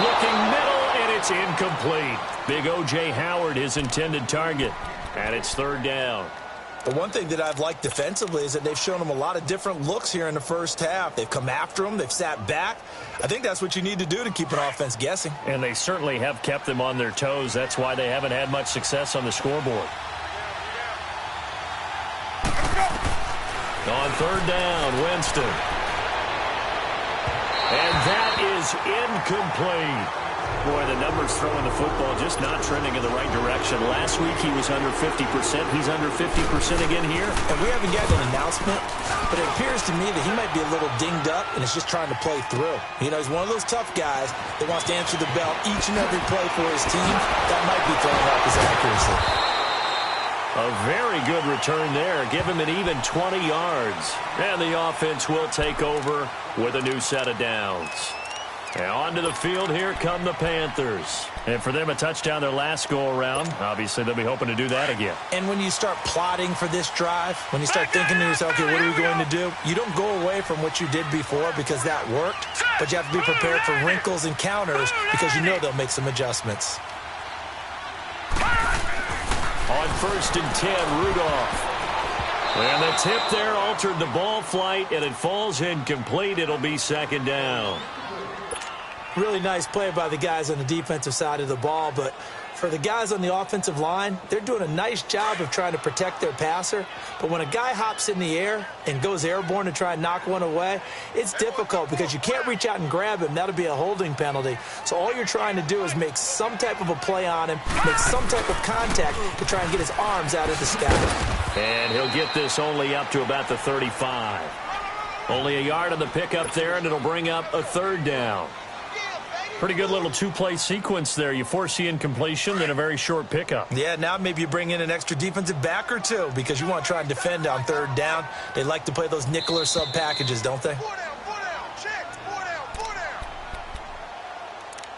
A: Looking middle, and it's incomplete. Big O.J. Howard, his intended target. And it's 3rd down.
B: The one thing that I've liked defensively is that they've shown them a lot of different looks here in the first half. They've come after them. They've sat back. I think that's what you need to do to keep an offense guessing.
A: And they certainly have kept them on their toes. That's why they haven't had much success on the scoreboard. On 3rd down, Winston. And that is incomplete. Boy, the numbers throwing the football just not trending in the right direction. Last week he was under 50%. He's under 50% again here.
B: And we haven't gotten an announcement, but it appears to me that he might be a little dinged up and is just trying to play through. You know, he's one of those tough guys that wants to answer the bell each and every play for his team. That might be throwing off his accuracy.
A: A very good return there. Give him an even 20 yards. And the offense will take over with a new set of downs. And onto the field, here come the Panthers. And for them, a touchdown their last go-around. Obviously, they'll be hoping to do that again.
B: And when you start plotting for this drive, when you start thinking to yourself, okay, what are we going to do? You don't go away from what you did before because that worked, but you have to be prepared for wrinkles and counters because you know they'll make some adjustments.
A: On 1st and 10, Rudolph. And the tip there altered the ball flight, and it falls incomplete. It'll be 2nd down.
B: Really nice play by the guys on the defensive side of the ball, but for the guys on the offensive line, they're doing a nice job of trying to protect their passer. But when a guy hops in the air and goes airborne to try and knock one away, it's difficult because you can't reach out and grab him. That'll be a holding penalty. So all you're trying to do is make some type of a play on him, make some type of contact to try and get his arms out of the sky.
A: And he'll get this only up to about the 35. Only a yard on the pickup there, and it'll bring up a 3rd down. Pretty good little two-play sequence there. You force the incompletion, then a very short pickup.
B: Yeah, now maybe you bring in an extra defensive back or two because you want to try and defend on 3rd down. They like to play those nickel or sub packages, don't they?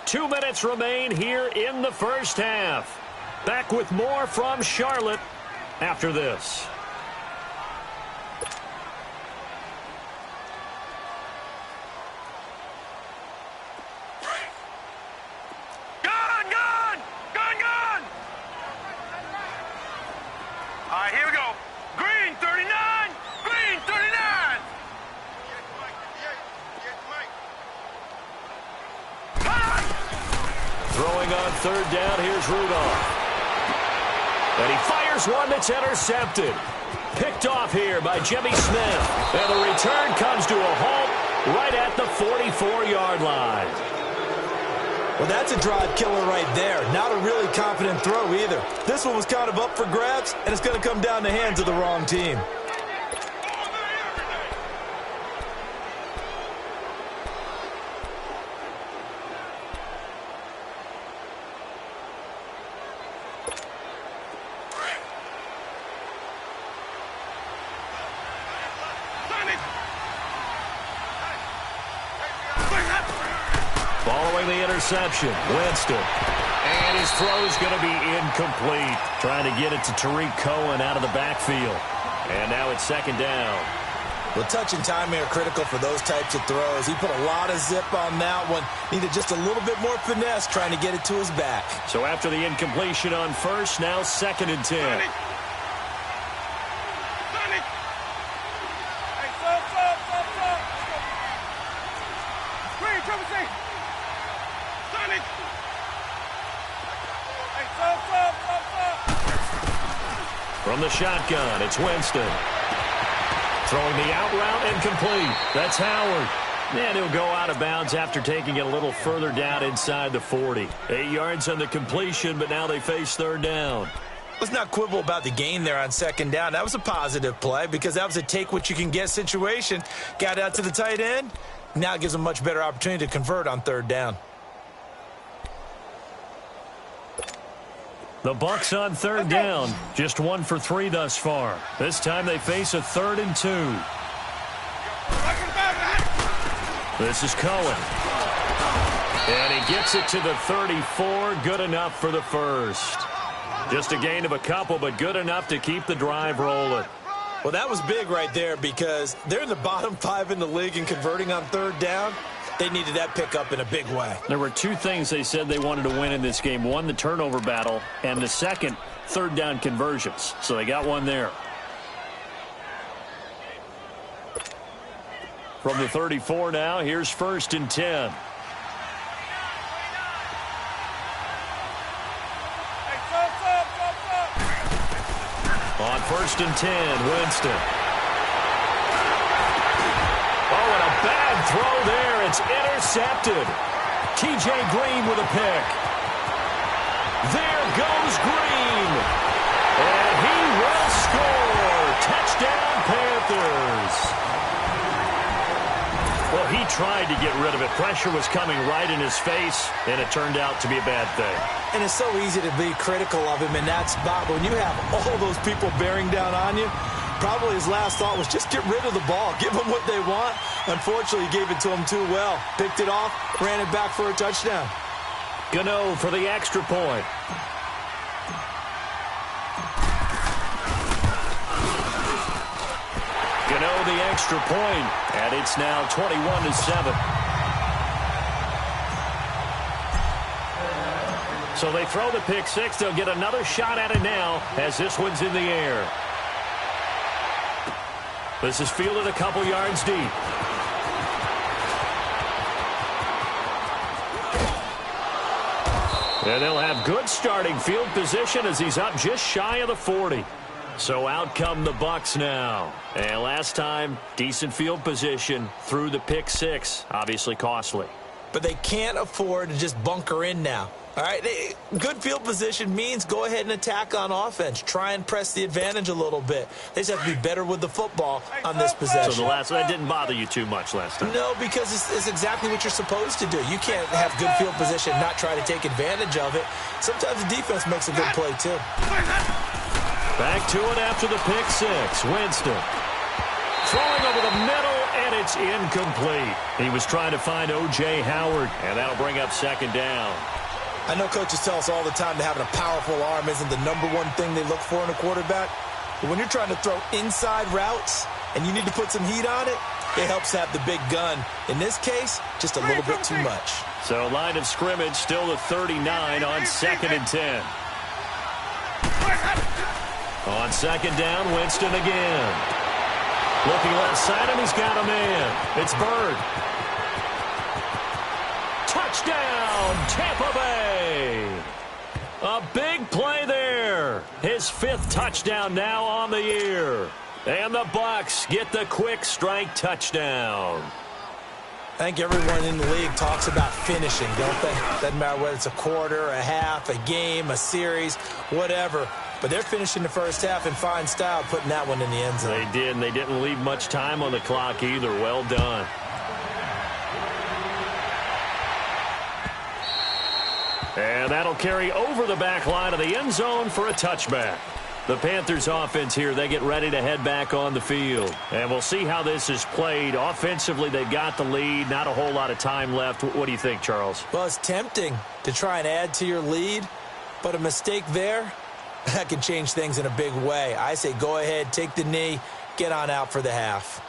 A: 2 minutes remain here in the first half. Back with more from Charlotte after this.
C: Here we go. Green 39. Green 39.
A: Throwing on 3rd down, here's Rudolph. And he fires one that's intercepted. Picked off here by Jimmy Smith. And the return comes to a halt right at the 44-yard line.
B: Well, that's a drive killer right there. Not a really confident throw either. This one was kind of up for grabs, and it's going to come down the hands of the wrong team.
A: Following the interception, Winston. And his throw is going to be incomplete. Trying to get it to Tariq Cohen out of the backfield. And now it's 2nd down.
B: Well, touch and timing are critical for those types of throws. He put a lot of zip on that one. Needed just a little bit more finesse trying to get it to his back.
A: So after the incompletion on 1st, now 2nd and 10. From the shotgun, it's Winston. Throwing the out route incomplete. That's Howard. And he'll go out of bounds after taking it a little further down inside the 40. 8 yards on the completion, but now they face 3rd down.
B: Let's not quibble about the gain there on 2nd down. That was a positive play because that was a take-what-you-can-get situation. Got out to the tight end. Now it gives him a much better opportunity to convert on 3rd down.
A: The Bucks on 3rd down. Just 1 for 3 thus far. This time they face a 3rd and 2. This is Cohen. And he gets it to the 34. Good enough for the first. Just a gain of a couple, but good enough to keep the drive rolling.
B: Well, that was big right there because they're in the bottom 5 in the league and converting on 3rd down. They needed that pickup in a big way.
A: There were 2 things they said they wanted to win in this game. One, the turnover battle, and the second, 3rd down conversions. So they got one there. From the 34 now, here's 1st and 10. On 1st and 10, Winston. Oh, and a bad throw there. It's intercepted. T.J. Green with a pick. There goes Green. And he will score. Touchdown, Panthers. Well, he tried to get rid of it. Pressure was coming right in his face, and it turned out to be a bad thing.
B: And it's so easy to be critical of him in that spot. When you have all those people bearing down on you, probably his last thought was just get rid of the ball. Give them what they want. Unfortunately, he gave it to them too well. Picked it off, ran it back for a touchdown.
A: Gano for the extra point. Gano the extra point, and it's now 21-7. So they throw the pick six. They'll get another shot at it now as this one's in the air. This is fielded a couple yards deep. And they'll have good starting field position as he's up just shy of the 40. So out come the Bucks now. And last time, decent field position through the pick six. Obviously costly.
B: But they can't afford to just bunker in now. All right, good field position means go ahead and attack on offense. Try and press the advantage a little bit. They just have to be better with the football on this possession.
A: So that didn't bother you too much last time?
B: No, because it's exactly what you're supposed to do. You can't have good field position and not try to take advantage of it. Sometimes the defense makes a good play, too.
A: Back to it after the pick six. Winston throwing over the middle, and it's incomplete. He was trying to find O.J. Howard, and that'll bring up second down.
B: I know coaches tell us all the time that having a powerful arm isn't the number one thing they look for in a quarterback. But when you're trying to throw inside routes and you need to put some heat on it, it helps have the big gun. In this case, just a little bit too much.
A: So line of scrimmage still the 39 on second and 10. On second down, Winston again. Looking left side, and he's got a man. It's Bird. Touchdown, Tampa Bay. A big play there. His fifth touchdown now on the year. And the Bucks get the quick strike touchdown.
B: I think everyone in the league talks about finishing, don't they? Doesn't matter whether it's a quarter, a half, a game, a series, whatever. But they're finishing the first half in fine style, putting that one in the end zone.
A: They did, and they didn't leave much time on the clock either. Well done. And that'll carry over the back line of the end zone for a touchback. The Panthers offense here, they get ready to head back on the field. And we'll see how this is played. Offensively, they've got the lead. Not a whole lot of time left. What do you think, Charles?
B: Well, it's tempting to try and add to your lead, but a mistake there, that can change things in a big way. I say go ahead, take the knee, get on out for the half.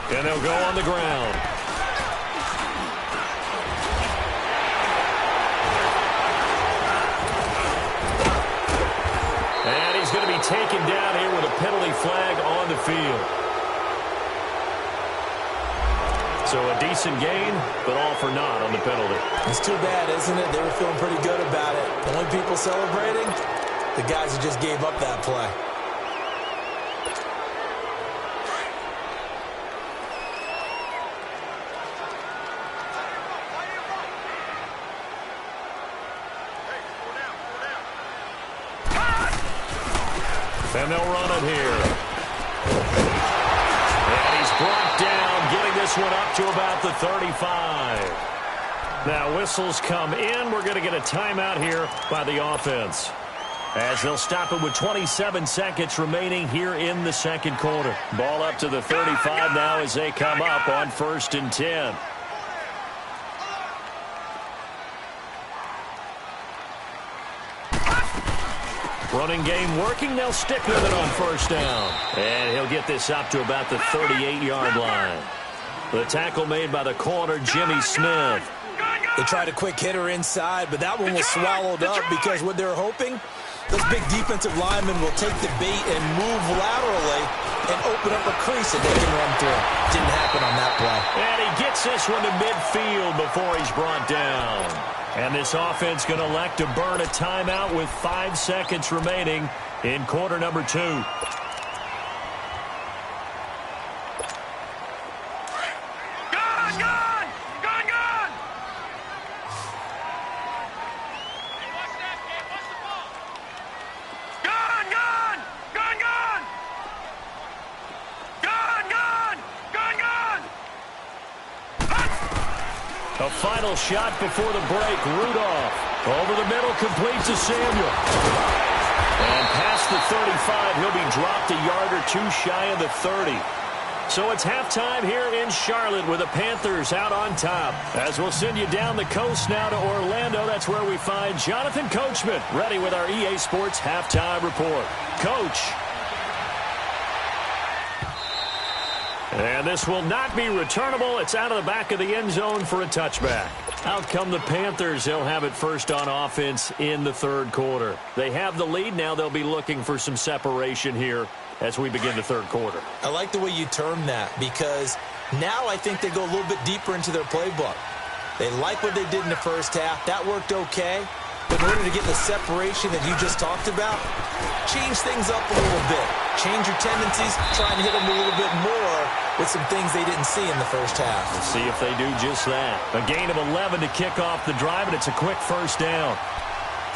A: And they'll go on the ground. And he's going to be taken down here with a penalty flag on the field. So a decent gain, but all for naught on the penalty.
B: It's too bad, isn't it? They were feeling pretty good about it. The only people celebrating, the guys who just gave up that play.
A: And they'll run it here. And he's brought down, getting this one up to about the 35. Now whistles come in. We're going to get a timeout here by the offense, as they'll stop it with 27 seconds remaining here in the second quarter. Ball up to the 35 now as they come up on 1st and 10. Running game working. They'll stick with it on 1st down. And he'll get this up to about the 38-yard line. The tackle made by the corner, Jimmy Smith.
B: They tried a quick hitter inside, but that one was swallowed up because what they're hoping, those big defensive linemen will take the bait and move laterally and open up a crease that they can run through. Didn't happen on that play.
A: And he gets this one to midfield before he's brought down. And this offense going to elect to burn a timeout with 5 seconds remaining in quarter number 2.
C: Gone, gone! Gone, gone! Gone, gone! Gone, gone! Gone, gone! Gone, gone!
A: A final shot before the break. Rudolph over the middle, complete to Samuel. And past the 35, he'll be dropped a yard or two shy of the 30. So it's halftime here in Charlotte with the Panthers out on top. As we'll send you down the coast now to Orlando, that's where we find Jonathan Coachman ready with our EA Sports halftime report. Coach. And this will not be returnable. It's out of the back of the end zone for a touchback. Out come the Panthers. They'll have it first on offense in the third quarter. They have the lead. Now they'll be looking for some separation here as we begin the third quarter.
B: I like the way you term that because now I think they go a little bit deeper into their playbook. They like what they did in the first half. That worked okay. But in order to get the separation that you just talked about, change things up a little bit. Change your tendencies, try and hit them a little bit more with some things they didn't see in the first half.
A: Let's see if they do just that. A gain of 11 to kick off the drive, and it's a quick first down.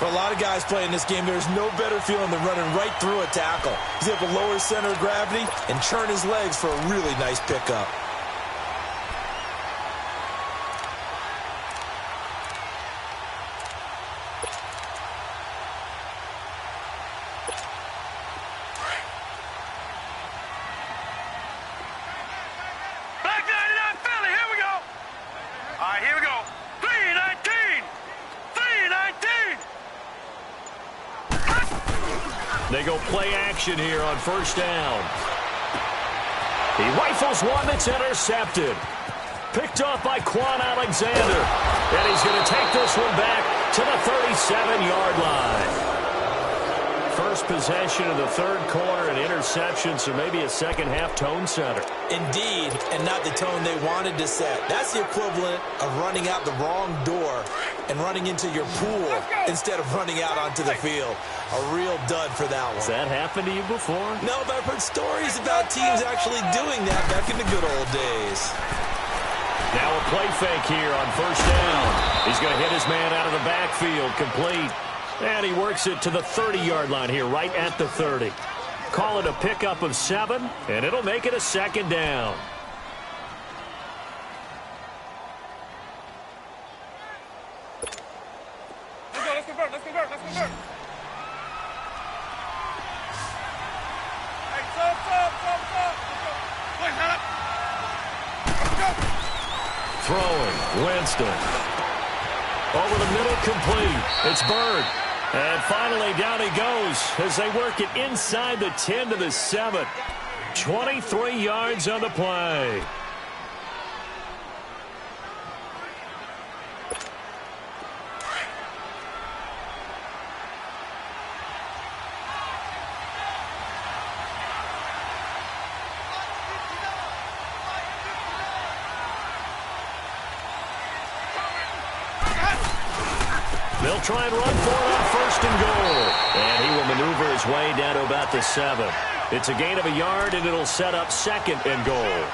B: For a lot of guys playing this game, there's no better feeling than running right through a tackle. He's able to lower his center of gravity and churn his legs for a really nice pickup.
C: Back 99 Philly, here we go. All right, here we go. 3-19. 3-19.
A: They go play action here on first down. He rifles one that's intercepted. Picked off by Quan Alexander. And he's going to take this one back to the 37-yard line. First possession of the third quarter, an interception, so maybe a second-half tone setter.
B: Indeed, and not the tone they wanted to set. That's the equivalent of running out the wrong door and running into your pool instead of running out onto the field. A real dud for that one.
A: Has that happened to you before?
B: No, but I've heard stories about teams actually doing that back in the good old days.
A: Now a play fake here on first down. He's going to hit his man out of the backfield, complete. And he works it to the 30-yard line here, right at the 30. Call it a pickup of 7, and it'll make it a second down.
C: Let's convert. Hey, stop. Wait, hold up.
A: Throwing, Winston. Over the middle, complete. It's Bird. And finally, down he goes as they work it inside the 10 to the 7. 23 yards on the play. They'll try and run for it on first and goal. And he will maneuver his way down to about the 7. It's a gain of a yard, and it'll set up second and goal.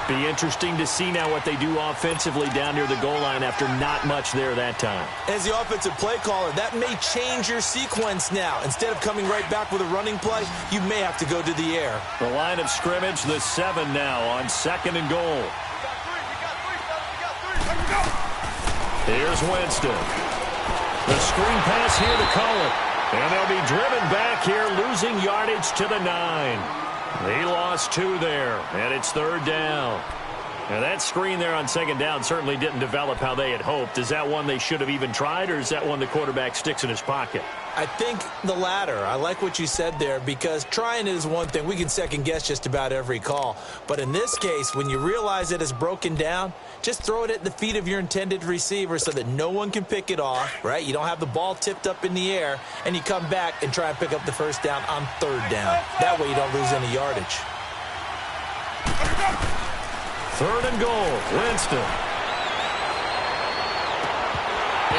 A: Be interesting to see now what they do offensively down near the goal line after not much there that time.
B: As the offensive play caller, that may change your sequence now. Instead of coming right back with a running play, you may have to go to the air.
A: The line of scrimmage, the 7 now on second and goal. Here's Winston. The screen pass here to Cullen. And they'll be driven back here, losing yardage to the 9. He lost 2 there, and it's third down. Now that screen there on second down certainly didn't develop how they had hoped. Is that one they should have even tried, or is that one the quarterback sticks in his pocket?
B: I think the latter. I like what you said there because trying it is one thing. We can second guess just about every call. But in this case, when you realize it is broken down, just throw it at the feet of your intended receiver so that no one can pick it off, right? You don't have the ball tipped up in the air, and you come back and try and pick up the first down on third down. That way you don't lose any yardage.
A: Third and goal, Winston.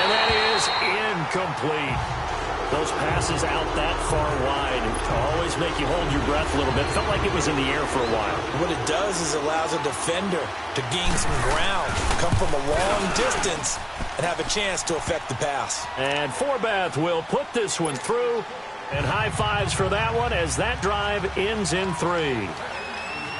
A: And that is incomplete. Those passes out that far wide always make you hold your breath a little bit. Felt like it was in the air for a while.
B: What it does is it allows a defender to gain some ground, come from a long distance, and have a chance to affect the pass.
A: And Forbath will put this one through. And high fives for that one as that drive ends in 3.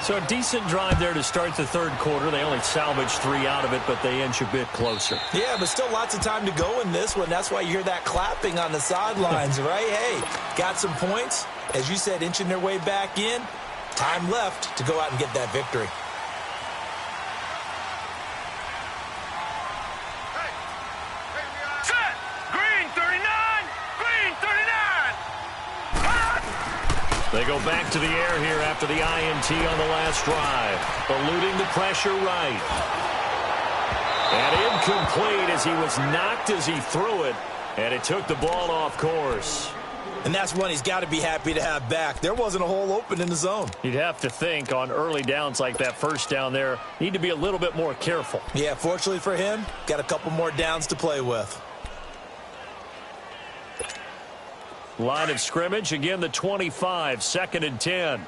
A: So a decent drive there to start the third quarter. They only salvaged 3 out of it, but they inch a bit closer.
B: Yeah, but still lots of time to go in this one. That's why you hear that clapping on the sidelines, right? Hey, got some points. As you said, inching their way back in. Time left to go out and get that victory.
C: Set. Green 39. Green 39.
A: They go back to the air here after the INT on the last drive. Eluding the pressure right. And incomplete as he was knocked as he threw it. And it took the ball off course.
B: And that's one he's got to be happy to have back. There wasn't a hole open in the zone.
A: You'd have to think on early downs like that first down there, need to be a little bit more careful.
B: Yeah, fortunately for him, got a couple more downs to play with.
A: Line of scrimmage, again the 25, 2nd and 10.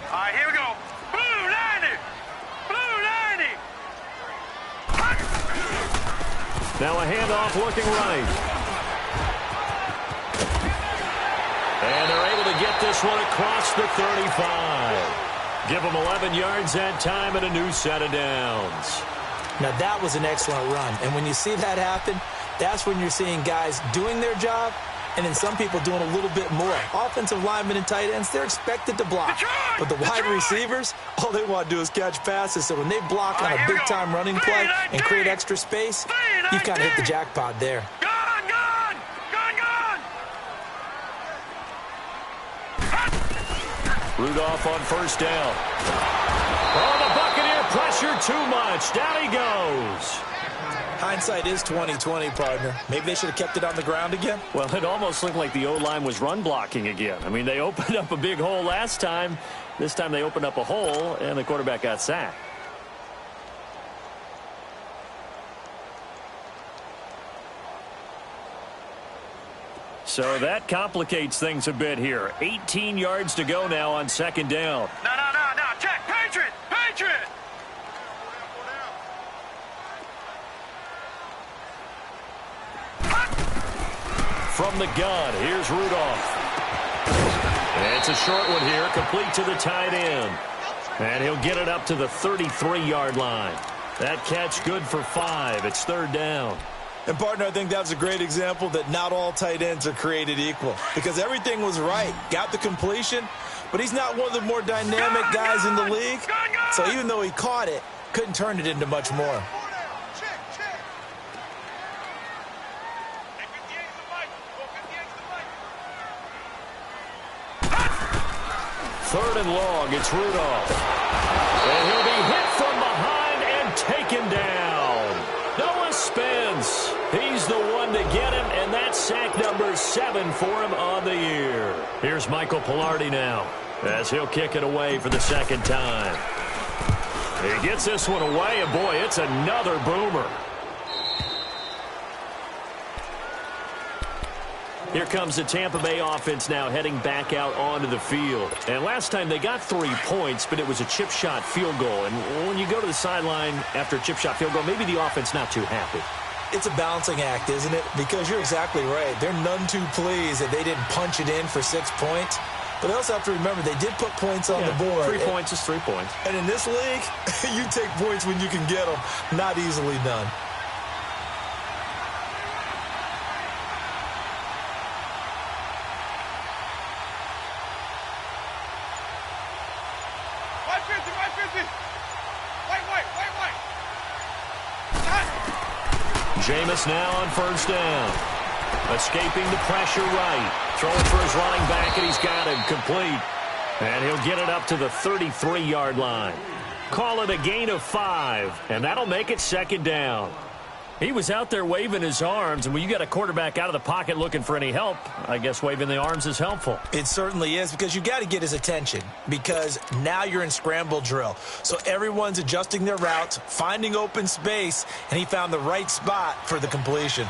C: All right, here we go. Blue 90. Blue 90.
A: Now a handoff looking right. And they're able to get this one across the 35. Give them 11 yards that time and a new set of downs.
B: Now, that was an excellent run. And when you see that happen, that's when you're seeing guys doing their job and then some people doing a little bit more. Offensive linemen and tight ends, they're expected to block. But the wide receivers, all they want to do is catch passes. So when they block on a big-time running play and create extra space, you've kind of hit the jackpot there.
C: Gone, gone. Gone, gone.
A: Rudolph on first down. Oh, the Buccaneer pressure too much. Down he goes.
B: Hindsight is 20/20, partner. Maybe they should have kept it on the ground again.
A: Well, it almost looked like the O-line was run blocking again. I mean, they opened up a big hole last time. This time they opened up a hole, and the quarterback got sacked. So that complicates things a bit here. 18 yards to go now on 2nd down.
C: No. Check. Patriot. Patriot.
A: From the gun, here's Rudolph. And it's a short one here, complete to the tight end. And he'll get it up to the 33-yard line. That catch good for 5. It's 3rd down.
B: And, partner, I think that's a great example that not all tight ends are created equal. Because everything was right. Got the completion, but he's not one of the more dynamic guys in the league. So even though he caught it, couldn't turn it into much more.
A: Third and long, it's Rudolph. And he'll be hit from behind and taken down. Noah Spence. He's the one to get him, and that's sack number 7 for him on the year. Here's Michael Pilardi now, as he'll kick it away for the 2nd time. He gets this one away, and boy, it's another boomer. Here comes the Tampa Bay offense now heading back out onto the field. And last time they got 3 points, but it was a chip shot field goal. And when you go to the sideline after a chip shot field goal, maybe the offense not too happy.
B: It's a balancing act, isn't it? Because you're exactly right. They're none too pleased that they didn't punch it in for 6 points. But they also have to remember they did put points on the board.
A: 3 points is 3 points.
B: And in this league, you take points when you can get them. Not easily done.
A: Jameis now on first down. Escaping the pressure right. Throwing for his running back, and he's got him complete. And he'll get it up to the 33-yard line. Call it a gain of 5, and that'll make it 2nd down.
D: He was out there waving his arms, and when you got a quarterback out of the pocket looking for any help, I guess waving the arms is helpful.
B: It certainly is, because you got to get his attention, because now you're in scramble drill. So everyone's adjusting their routes, finding open space, and he found the right spot for the completion.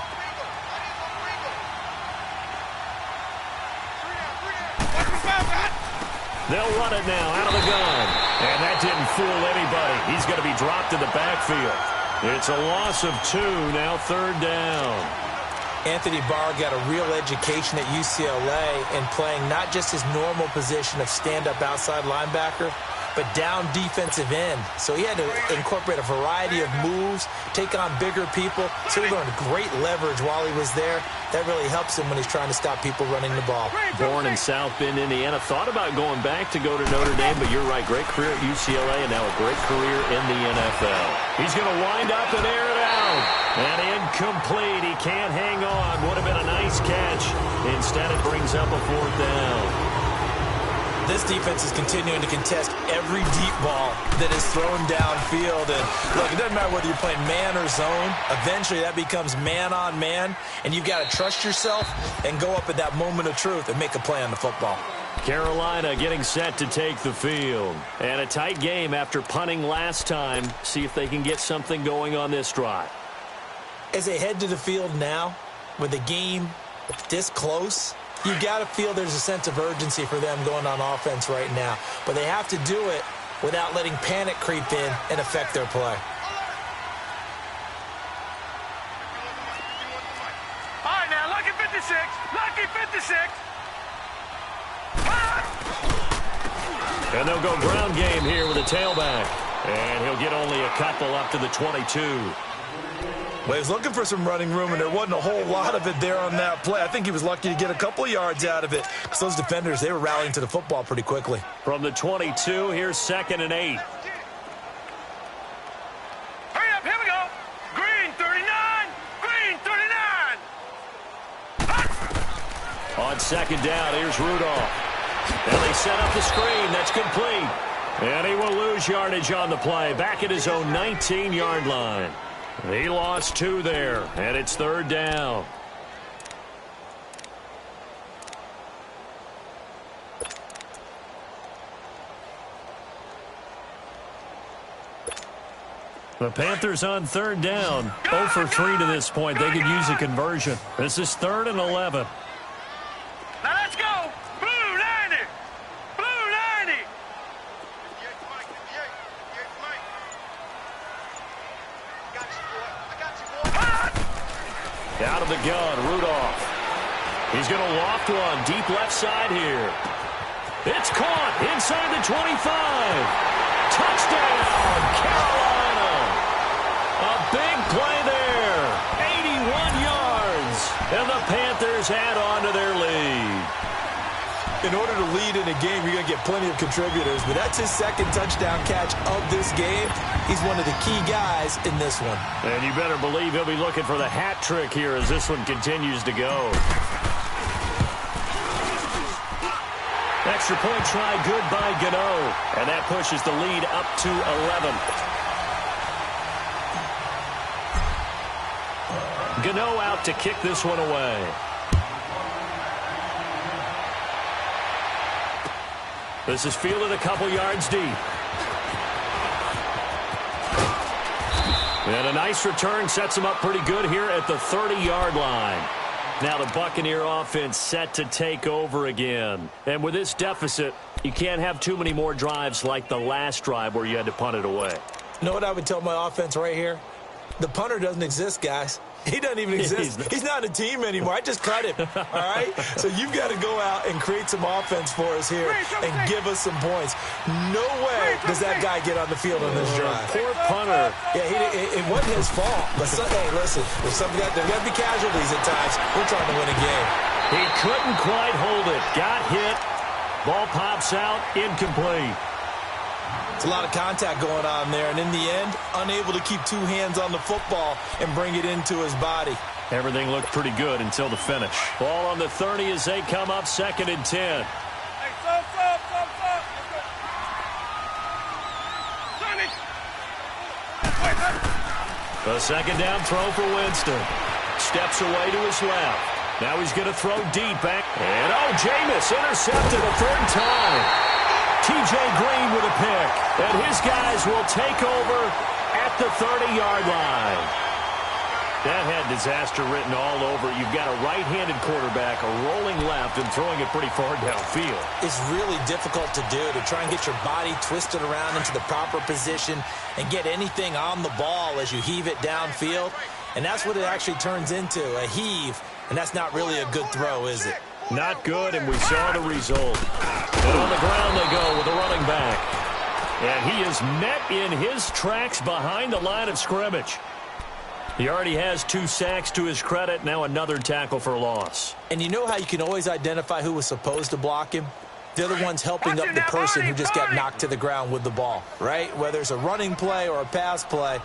D: They'll run it now out of the gun. And that didn't fool anybody. He's going to be dropped in the backfield. It's a loss of 2, now 3rd down.
B: Anthony Barr got a real education at UCLA in playing not just his normal position of stand-up outside linebacker, but down defensive end. So he had to incorporate a variety of moves, take on bigger people. So he learned great leverage while he was there. That really helps him when he's trying to stop people running the ball.
D: Born in South Bend, Indiana. Thought about going back to go to Notre Dame, but you're right. Great career at UCLA and now a great career in the NFL. He's going to wind up and air it out. And incomplete. He can't hang on. Would have been a nice catch. Instead, it brings up a 4th down.
B: This defense is continuing to contest every deep ball that is thrown downfield. And look, it doesn't matter whether you're playing man or zone. Eventually, that becomes man-on-man, and you've got to trust yourself and go up at that moment of truth and make a play on the football.
D: Carolina getting set to take the field. And a tight game after punting last time. See if they can get something going on this drive.
B: As they head to the field now, with the game this close, you got to feel there's a sense of urgency for them going on offense right now. But they have to do it without letting panic creep in and affect their play.
C: All right, now, lucky 56. Lucky 56.
D: And they'll go ground game here with a tailback. And he'll get only a couple up to the 22.
B: Well, he was looking for some running room, and there wasn't a whole lot of it there on that play. I think he was lucky to get a couple of yards out of it. Because those defenders, they were rallying to the football pretty quickly.
D: From the 22, here's 2nd and 8.
C: Hurry up, here we go. Green 39. Green 39.
D: On 2nd down, here's Rudolph. And they set up the screen. That's complete. And he will lose yardage on the play. Back at his own 19-yard line. He lost 2 there, and it's 3rd down. The Panthers on 3rd down. 0 for 3 to this point. They could use a conversion. This is 3rd and 11.
C: Now let's go. Blue 90. Blue 90.
D: Out of the gun, Rudolph. He's going to loft one deep left side here. It's caught inside the 25. Touchdown, Carolina. A big play there. 81 yards. And the Panthers add on to their lead.
B: In order to lead in a game, you're going to get plenty of contributors, but that's his 2nd touchdown catch of this game. He's one of the key guys in this one.
D: And you better believe he'll be looking for the hat trick here as this one continues to go. Extra point try good by Gano. And that pushes the lead up to 11. Gano out to kick this one away. This is fielded a couple yards deep. And a nice return sets him up pretty good here at the 30-yard line. Now the Buccaneer offense set to take over again. And with this deficit, you can't have too many more drives like the last drive where you had to punt it away.
B: You know what I would tell my offense right here? The punter doesn't exist, guys. He doesn't even exist. He's not a team anymore. I just cut him, all right? So you've got to go out and create some offense for us here and give us some points. No way does that guy get on the field on this drive.
D: Poor punter.
B: Yeah, it wasn't his fault. But, hey, listen, there's got to be casualties at times. We're trying to win a game.
D: He couldn't quite hold it. Got hit. Ball pops out. Incomplete.
B: It's a lot of contact going on there, and in the end, unable to keep 2 hands on the football and bring it into his body.
D: Everything looked pretty good until the finish. Ball on the 30 as they come up 2nd and 10.
C: Hey, stop.
A: A second down throw for Winston. Steps away to his left. Now he's going to throw deep back. And, Jameis intercepted a third time. T.J. Green with a pick. And his guys will take over at the 30-yard line. That had disaster written all over. You've got a right-handed quarterback, a rolling left, and throwing it pretty far downfield.
B: It's really difficult to do, to try and get your body twisted around into the proper position and get anything on the ball as you heave it downfield. And that's what it actually turns into, a heave. And that's not really a good throw, is it?
A: Not good, and we saw the result. And on the ground they go with the running back. And he is met in his tracks behind the line of scrimmage. He already has 2 sacks to his credit, now another tackle for loss.
B: And you know how you can always identify who was supposed to block him? They're the ones helping up the person who just got knocked to the ground with the ball, right? Whether it's a running play or a pass play,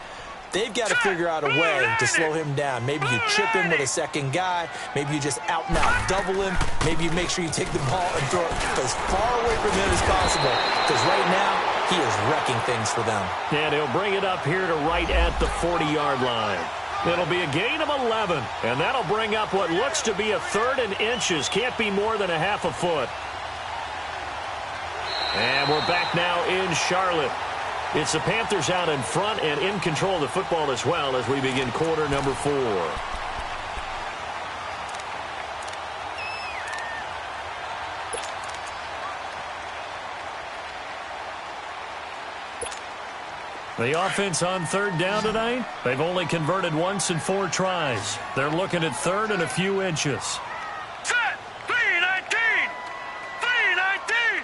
B: they've got to figure out a way to slow him down. Maybe you chip him with a second guy. Maybe you just out-and-out double him. Maybe you make sure you take the ball and throw it as far away from him as possible. Because right now, he is wrecking things for them.
A: And he'll bring it up here to right at the 40-yard line. It'll be a gain of 11, and that'll bring up what looks to be a 3rd and inches. Can't be more than a half a foot. And we're back now in Charlotte. It's the Panthers out in front and in control of the football as well as we begin quarter number 4. The offense on 3rd down tonight, they've only converted once in 4 tries. They're looking at 3rd and a few inches.
C: Set! 3-19! 3-19!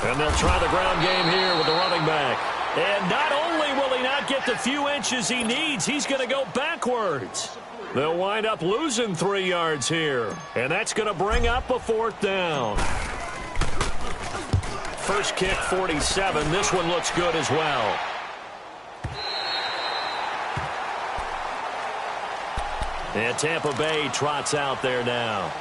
A: And they'll try the ground game here with the running back. And not only will he not get the few inches he needs, he's going to go backwards. They'll wind up losing 3 yards here. And that's going to bring up a 4th down. First kick, 47. This one looks good as well. And Tampa Bay trots out there now.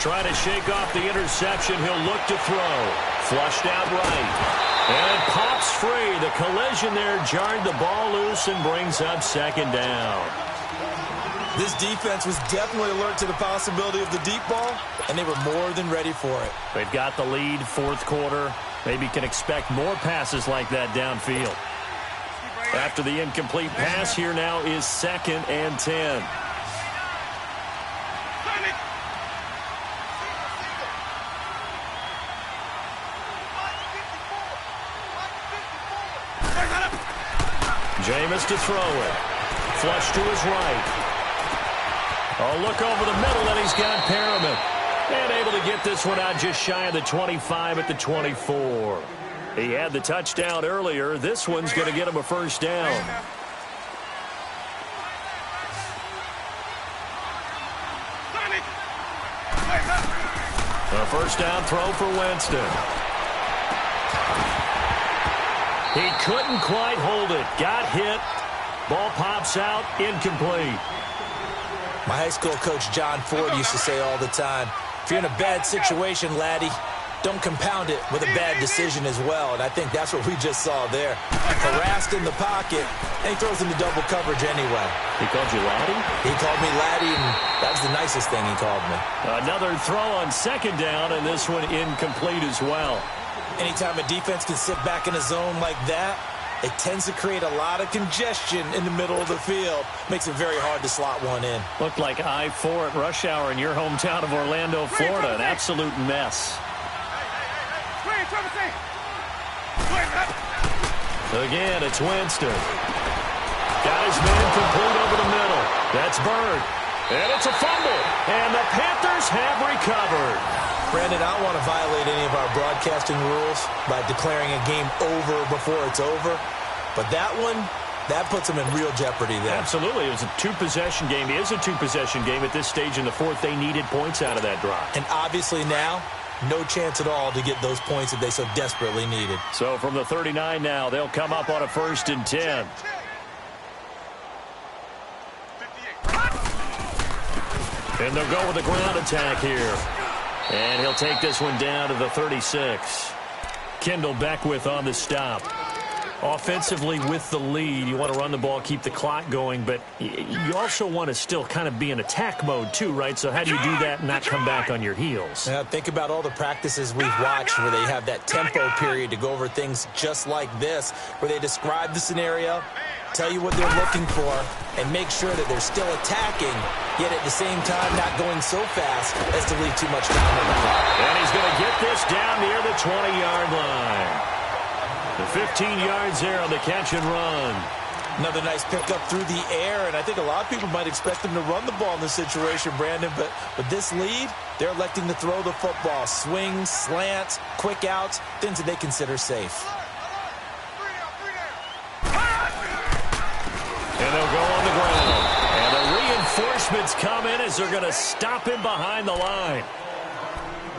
A: Trying to shake off the interception. He'll look to throw. Flushed out right. And pops free. The collision there jarred the ball loose and brings up 2nd down.
B: This defense was definitely alert to the possibility of the deep ball, and they were more than ready for it.
A: They've got the lead, 4th quarter. Maybe can expect more passes like that downfield. After the incomplete pass, here now is 2nd and 10. Jameis to throw it. Flush to his right. Oh, look over the middle, and he's got Perriman. And able to get this one out just shy of the 25 at the 24. He had the touchdown earlier. This one's going to get him a 1st down. A 1st down throw for Winston. He couldn't quite hold it. Got hit. Ball pops out. Incomplete.
B: My high school coach, John Ford, used to say all the time, if you're in a bad situation, laddie, don't compound it with a bad decision as well. And I think that's what we just saw there. Harassed in the pocket, and he throws into double coverage anyway.
A: He called you laddie?
B: He called me laddie, and that was the nicest thing he called me.
A: Another throw on 2nd down, and this one incomplete as well.
B: Anytime a defense can sit back in a zone like that, it tends to create a lot of congestion in the middle of the field. Makes it very hard to slot one in.
A: Looked like I-4 at rush hour in your hometown of Orlando, Florida. An absolute mess. Again, it's Winston. Got his man complete over the middle. That's Bird. And it's a fumble. And the Panthers have recovered.
B: Brandon, I don't want to violate any of our broadcasting rules by declaring a game over before it's over. But that one, That puts them in real jeopardy there.
A: Absolutely. It was a two-possession game. It is a two-possession game at this stage in the fourth. They needed points out of that drive.
B: And obviously now, no chance at all to get those points that they so desperately needed.
A: So from the 39 now, they'll come up on a 1st and 10. And they'll go with a ground attack here. And he'll take this one down to the 36. Kendall Beckwith on the stop. Offensively with the lead, you want to run the ball, keep the clock going, but you also want to still kind of be in attack mode too, right? So how do you do that and not come back on your heels?
B: Now, think about all the practices we've watched where they have that tempo period to go over things just like this, where they describe the scenario, tell you what they're looking for, and make sure that they're still attacking, yet at the same time not going so fast as to leave too much time on the clock.
A: And he's going to get this down near the 20-yard line. The 15 yards there on the catch and run.
B: Another nice pickup through the air, and I think a lot of people might expect them to run the ball in this situation, Brandon, but with this lead, they're electing to throw the football. Swings, slants, quick outs, things that they consider safe.
A: And they'll go on the ground. And the reinforcements come in as they're going to stop him behind the line.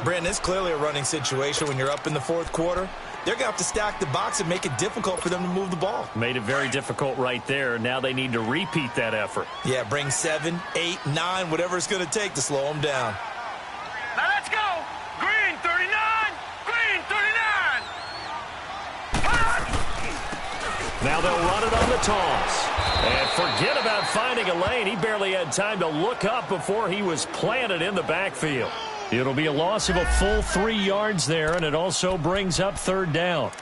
B: Brandon, it's clearly a running situation when you're up in the fourth quarter. They're going to have to stack the box and make it difficult for them to move the ball.
A: Made it very difficult right there. Now they need to repeat that effort.
B: Yeah, bring 7, 8, 9, whatever it's going to take to slow them down.
C: Now let's go. Green 39. Green 39.
A: Now they'll run it on the toss. And forget about finding a lane. He barely had time to look up before he was planted in the backfield. It'll be a loss of a full 3 yards there, and it also brings up 3rd down.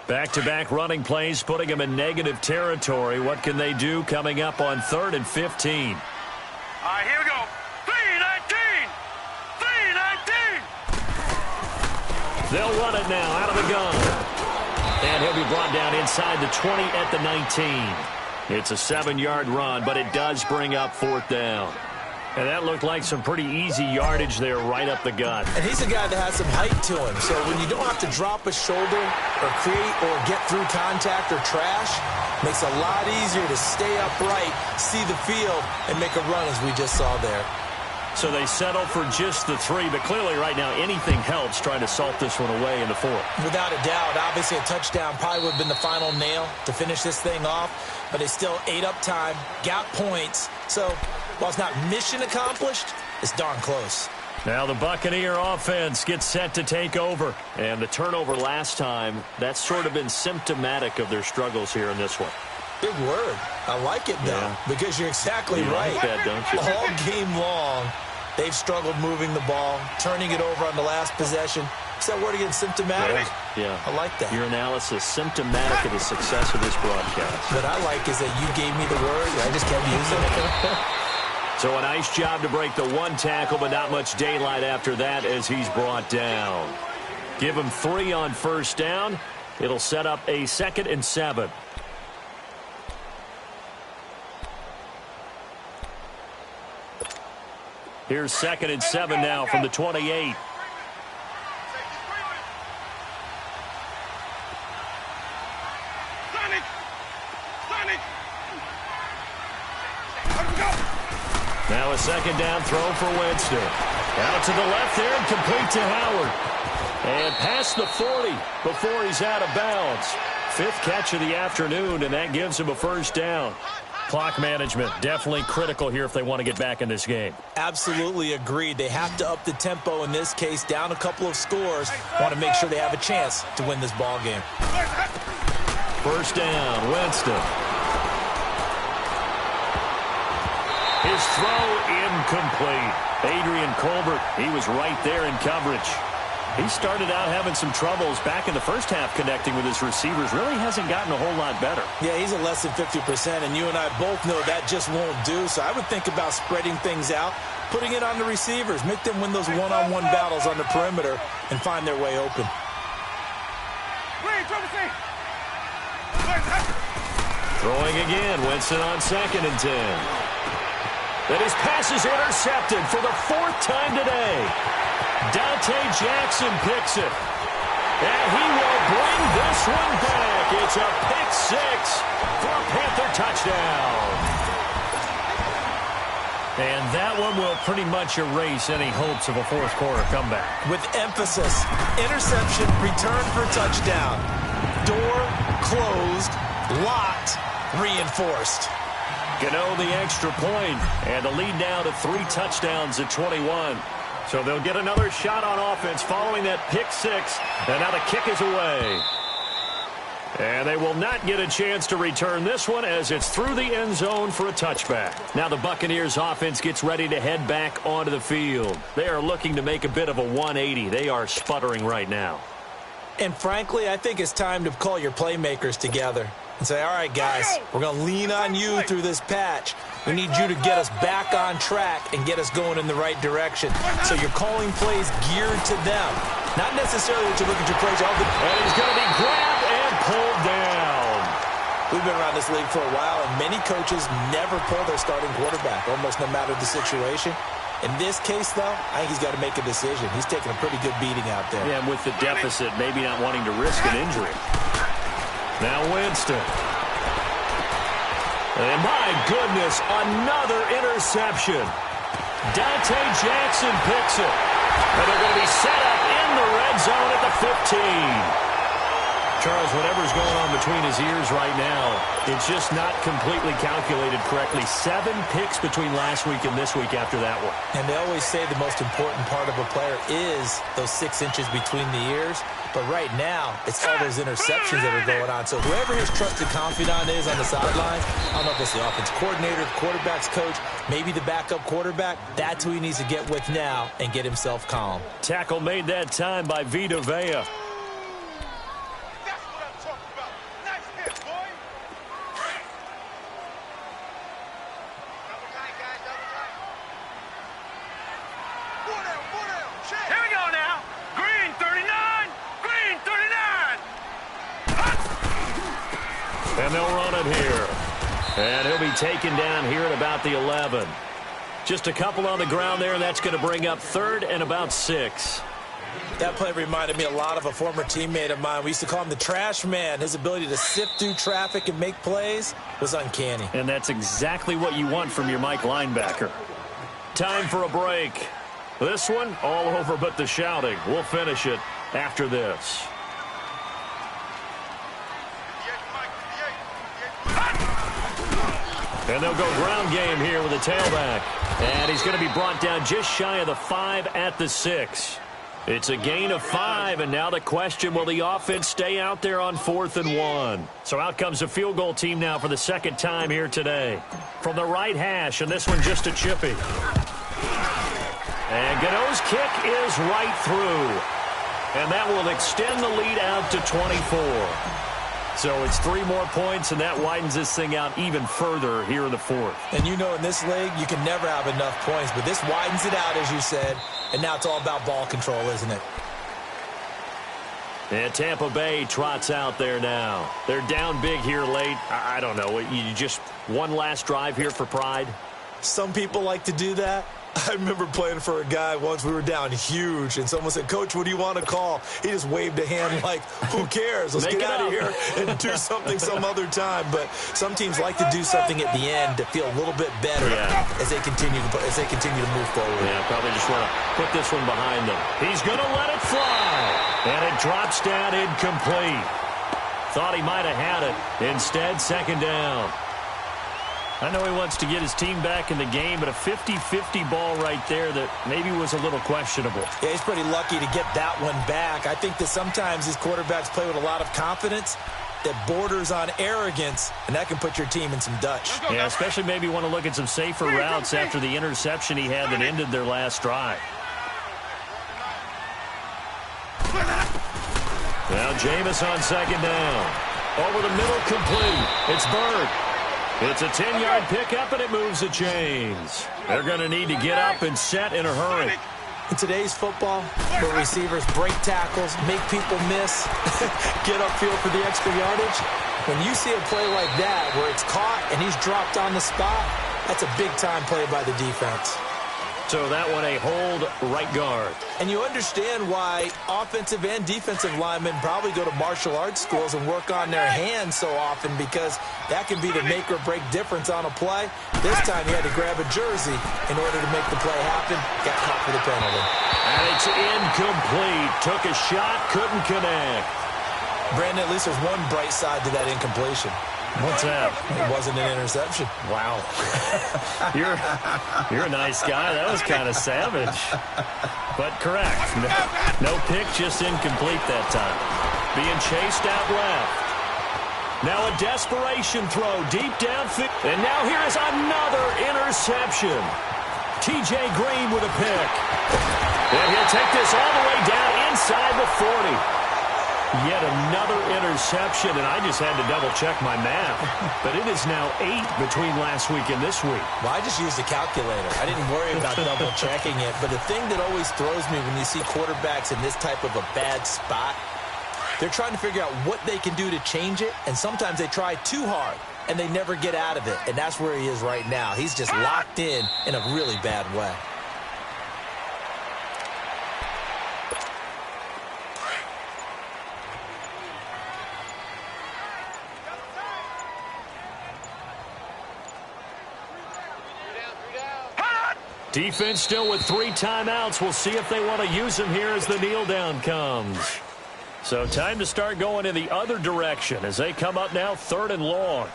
A: Back-to-back running plays, putting them in negative territory. What can they do coming up on 3rd and 15?
C: All right, here we go. 3-19. 3-19.
A: They'll run it now out of the gun. And he'll be brought down inside the 20 at the 19. It's a 7-yard run, but it does bring up 4th down. And that looked like some pretty easy yardage there right up the gut.
B: And he's a guy that has some height to him. So when you don't have to drop a shoulder or create or get through contact or trash, makes it a lot easier to stay upright, see the field, and make a run as we just saw there.
A: So they settle for just the 3, but clearly right now anything helps trying to salt this one away in the 4th.
B: Without a doubt, obviously a touchdown probably would have been the final nail to finish this thing off, but they still ate up time, got points. So while it's not mission accomplished, it's darn close.
A: Now the Buccaneer offense gets set to take over. And the turnover last time, that's sort of been symptomatic of their struggles here in this one.
B: Big word. I like it, though, because you're exactly right.
A: Like that, don't you?
B: All game long, they've struggled moving the ball, turning it over on the last possession. Is that word again, symptomatic?
A: Yeah.
B: I like that.
A: Your analysis, symptomatic of the success of this broadcast.
B: What I like is that you gave me the word, and I just kept using it.
A: So a nice job to break the 1 tackle, but not much daylight after that as he's brought down. Give him 3 on 1st down. It'll set up a 2nd and 7. Here's 2nd and 7 now from the 28. Now a 2nd down throw for Winston. Out to the left there and complete to Howard. And past the 40 before he's out of bounds. 5th catch of the afternoon, and that gives him a 1st down. Clock management definitely critical here if they want to get back in this game.
B: Absolutely agreed. They have to up the tempo in this case, down a couple of scores. Want to make sure they have a chance to win this ball game.
A: 1st down, Winston. His throw incomplete. Adrian Colbert, he was right there in coverage. He started out having some troubles back in the first half connecting with his receivers. Really hasn't gotten a whole lot better.
B: Yeah, he's at less than 50%, and you and I both know that just won't do. So I would think about spreading things out, putting it on the receivers, make them win those one-on-one battles on the perimeter, and find their way open.
A: Throwing again, Winston on 2nd and 10. That his pass is intercepted for the 4th time today. Dante Jackson picks it. And he will bring this one back. It's a pick six for a Panther touchdown. And that one will pretty much erase any hopes of a fourth quarter comeback.
B: With emphasis, interception, return for touchdown. Door closed, locked, reinforced.
A: Gano the extra point, and the lead now to 3 touchdowns at 21. So they'll get another shot on offense following that pick six, and now the kick is away. And they will not get a chance to return this one as it's through the end zone for a touchback. Now the Buccaneers offense gets ready to head back onto the field. They are looking to make a bit of a 180. They are sputtering right now.
B: And frankly, I think it's time to call your playmakers together and say, all right, guys, we're going to lean on you through this patch. We need you to get us back on track and get us going in the right direction. So you're calling plays geared to them. Not necessarily that you look at your plays.
A: And he's going to be grabbed and pulled down.
B: We've been around this league for a while, and many coaches never pull their starting quarterback, almost no matter the situation. In this case, though, I think he's got to make a decision. He's taking a pretty good beating out there.
A: Yeah, and with the deficit, maybe not wanting to risk an injury. Now Winston. And my goodness, another interception. Dante Jackson picks it. And they're going to be set up in the red zone at the 15. Charles, whatever's going on between his ears right now, it's just not completely calculated correctly. 7 picks between last week and this week after that one.
B: And they always say the most important part of a player is those 6 inches between the ears. But right now, it's all those interceptions that are going on. So whoever his trusted confidant is on the sidelines, I don't know if it's the offense coordinator, the quarterback's coach, maybe the backup quarterback, that's who he needs to get with now and get himself calm.
A: Tackle made that time by Vita Vea. And they'll run it here. And he'll be taken down here at about the 11. Just a couple on the ground there, and that's going to bring up 3rd and about 6.
B: That play reminded me a lot of a former teammate of mine. We used to call him the trash man. His ability to sift through traffic and make plays was uncanny.
A: And that's exactly what you want from your Mike linebacker. Time for a break. This one, all over but the shouting. We'll finish it after this. And they'll go ground game here with a tailback. And he's going to be brought down just shy of the 5 at the 6. It's a gain of 5, and now the question, will the offense stay out there on 4th and 1? So out comes the field goal team now for the 2nd time here today. From the right hash, and this one just a chippy. And Gano's kick is right through. And that will extend the lead out to 24. So it's 3 more points, and that widens this thing out even further here in the 4th.
B: And you know in this league, you can never have enough points, but this widens it out, as you said, and now it's all about ball control, isn't it?
A: And Tampa Bay trots out there now. They're down big here late. I don't know. You just one last drive here for pride?
B: Some people like to do that. I remember playing for a guy once. We were down huge, and someone said, "Coach, what do you want to call?" He just waved a hand like, who cares? Let's get out of here and do something some other time. But some teams like to do something at the end to feel a little bit better as they continue to move forward.
A: Yeah, probably just want to put this one behind them. He's going to let it fly, and it drops down incomplete. Thought he might have had it. Instead, 2nd down. I know he wants to get his team back in the game, but a 50-50 ball right there that maybe was a little questionable.
B: Yeah, he's pretty lucky to get that one back. I think that sometimes these quarterbacks play with a lot of confidence that borders on arrogance, and that can put your team in some Dutch.
A: Yeah, especially maybe want to look at some safer routes after the interception he had that ended their last drive. Now Jameis on 2nd down. Over the middle, complete. It's Bird. It's a 10-yard pickup, and it moves the chains. They're going to need to get up and set in a hurry.
B: In today's football, where receivers break tackles, make people miss, get upfield for the extra yardage, when you see a play like that where it's caught and he's dropped on the spot, that's a big-time play by the defense.
A: So that one a hold right guard.
B: And you understand why offensive and defensive linemen probably go to martial arts schools and work on their hands so often, because that can be the make or break difference on a play. This time he had to grab a jersey in order to make the play happen. Got caught for the penalty.
A: And it's incomplete. Took a shot, couldn't connect.
B: Brandon, at least there's one bright side to that incompletion.
A: What's that?
B: It wasn't an interception.
A: Wow. You're a nice guy. That was kind of savage. But correct. No pick, just incomplete that time. Being chased out left. Now a desperation throw deep downfield. And now here is another interception. T.J. Green with a pick. And he'll take this all the way down inside the 40. Yet another interception, and I just had to double-check my math. But it is now 8 between last week and this week.
B: Well, I just used a calculator. I didn't worry about double-checking it. But the thing that always throws me when you see quarterbacks in this type of a bad spot, they're trying to figure out what they can do to change it, and sometimes they try too hard, and they never get out of it. And that's where he is right now. He's just locked in a really bad way.
A: Defense still with 3 timeouts. We'll see if they want to use them here as the kneel down comes. So time to start going in the other direction as they come up now 3rd and long.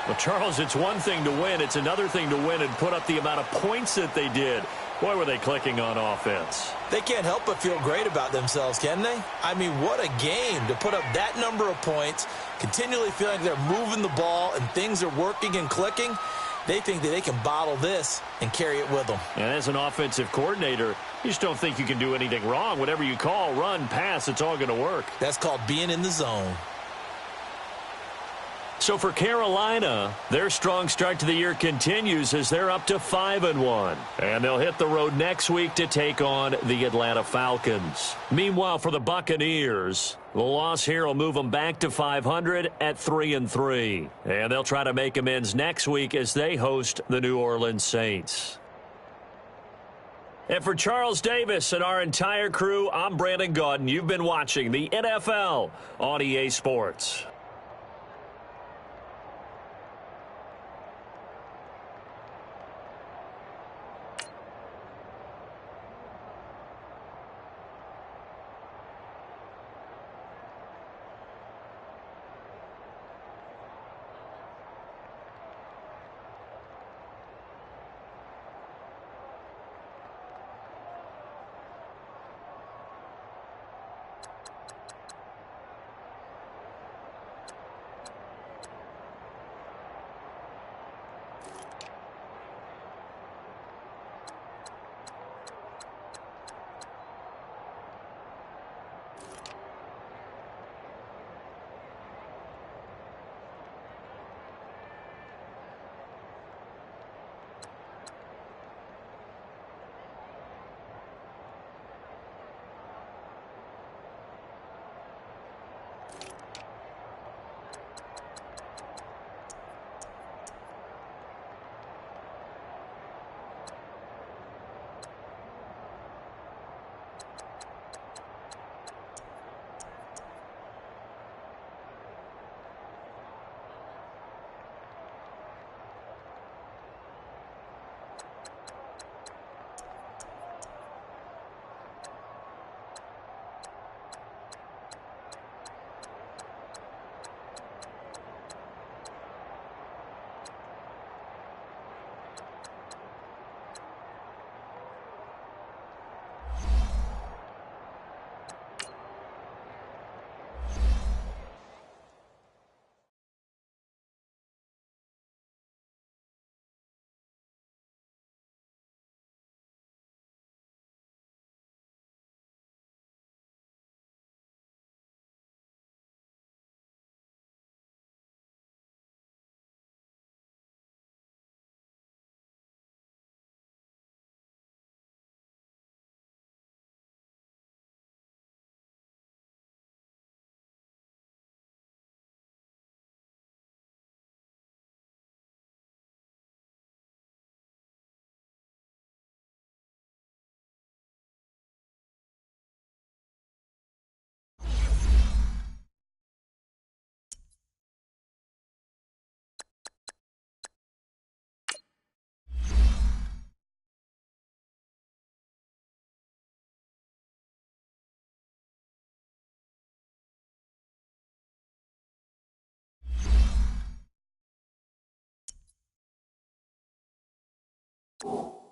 A: Well, Charles, it's one thing to win. It's another thing to win and put up the amount of points that they did. Boy, were they clicking on offense.
B: They can't help but feel great about themselves, can they? I mean, what a game to put up that number of points, continually feeling they're moving the ball and things are working and clicking. They think that they can bottle this and carry it with them.
A: And as an offensive coordinator, you just don't think you can do anything wrong. Whatever you call, run, pass, it's all going to work.
B: That's called being in the zone.
A: So for Carolina, their strong start to the year continues as they're up to 5-1. And they'll hit the road next week to take on the Atlanta Falcons. Meanwhile, for the Buccaneers, the loss here will move them back to 500 at 3-3. And they'll try to make amends next week as they host the New Orleans Saints. And for Charles Davis and our entire crew, I'm Brandon Gaudin. You've been watching the NFL on EA Sports.
E: you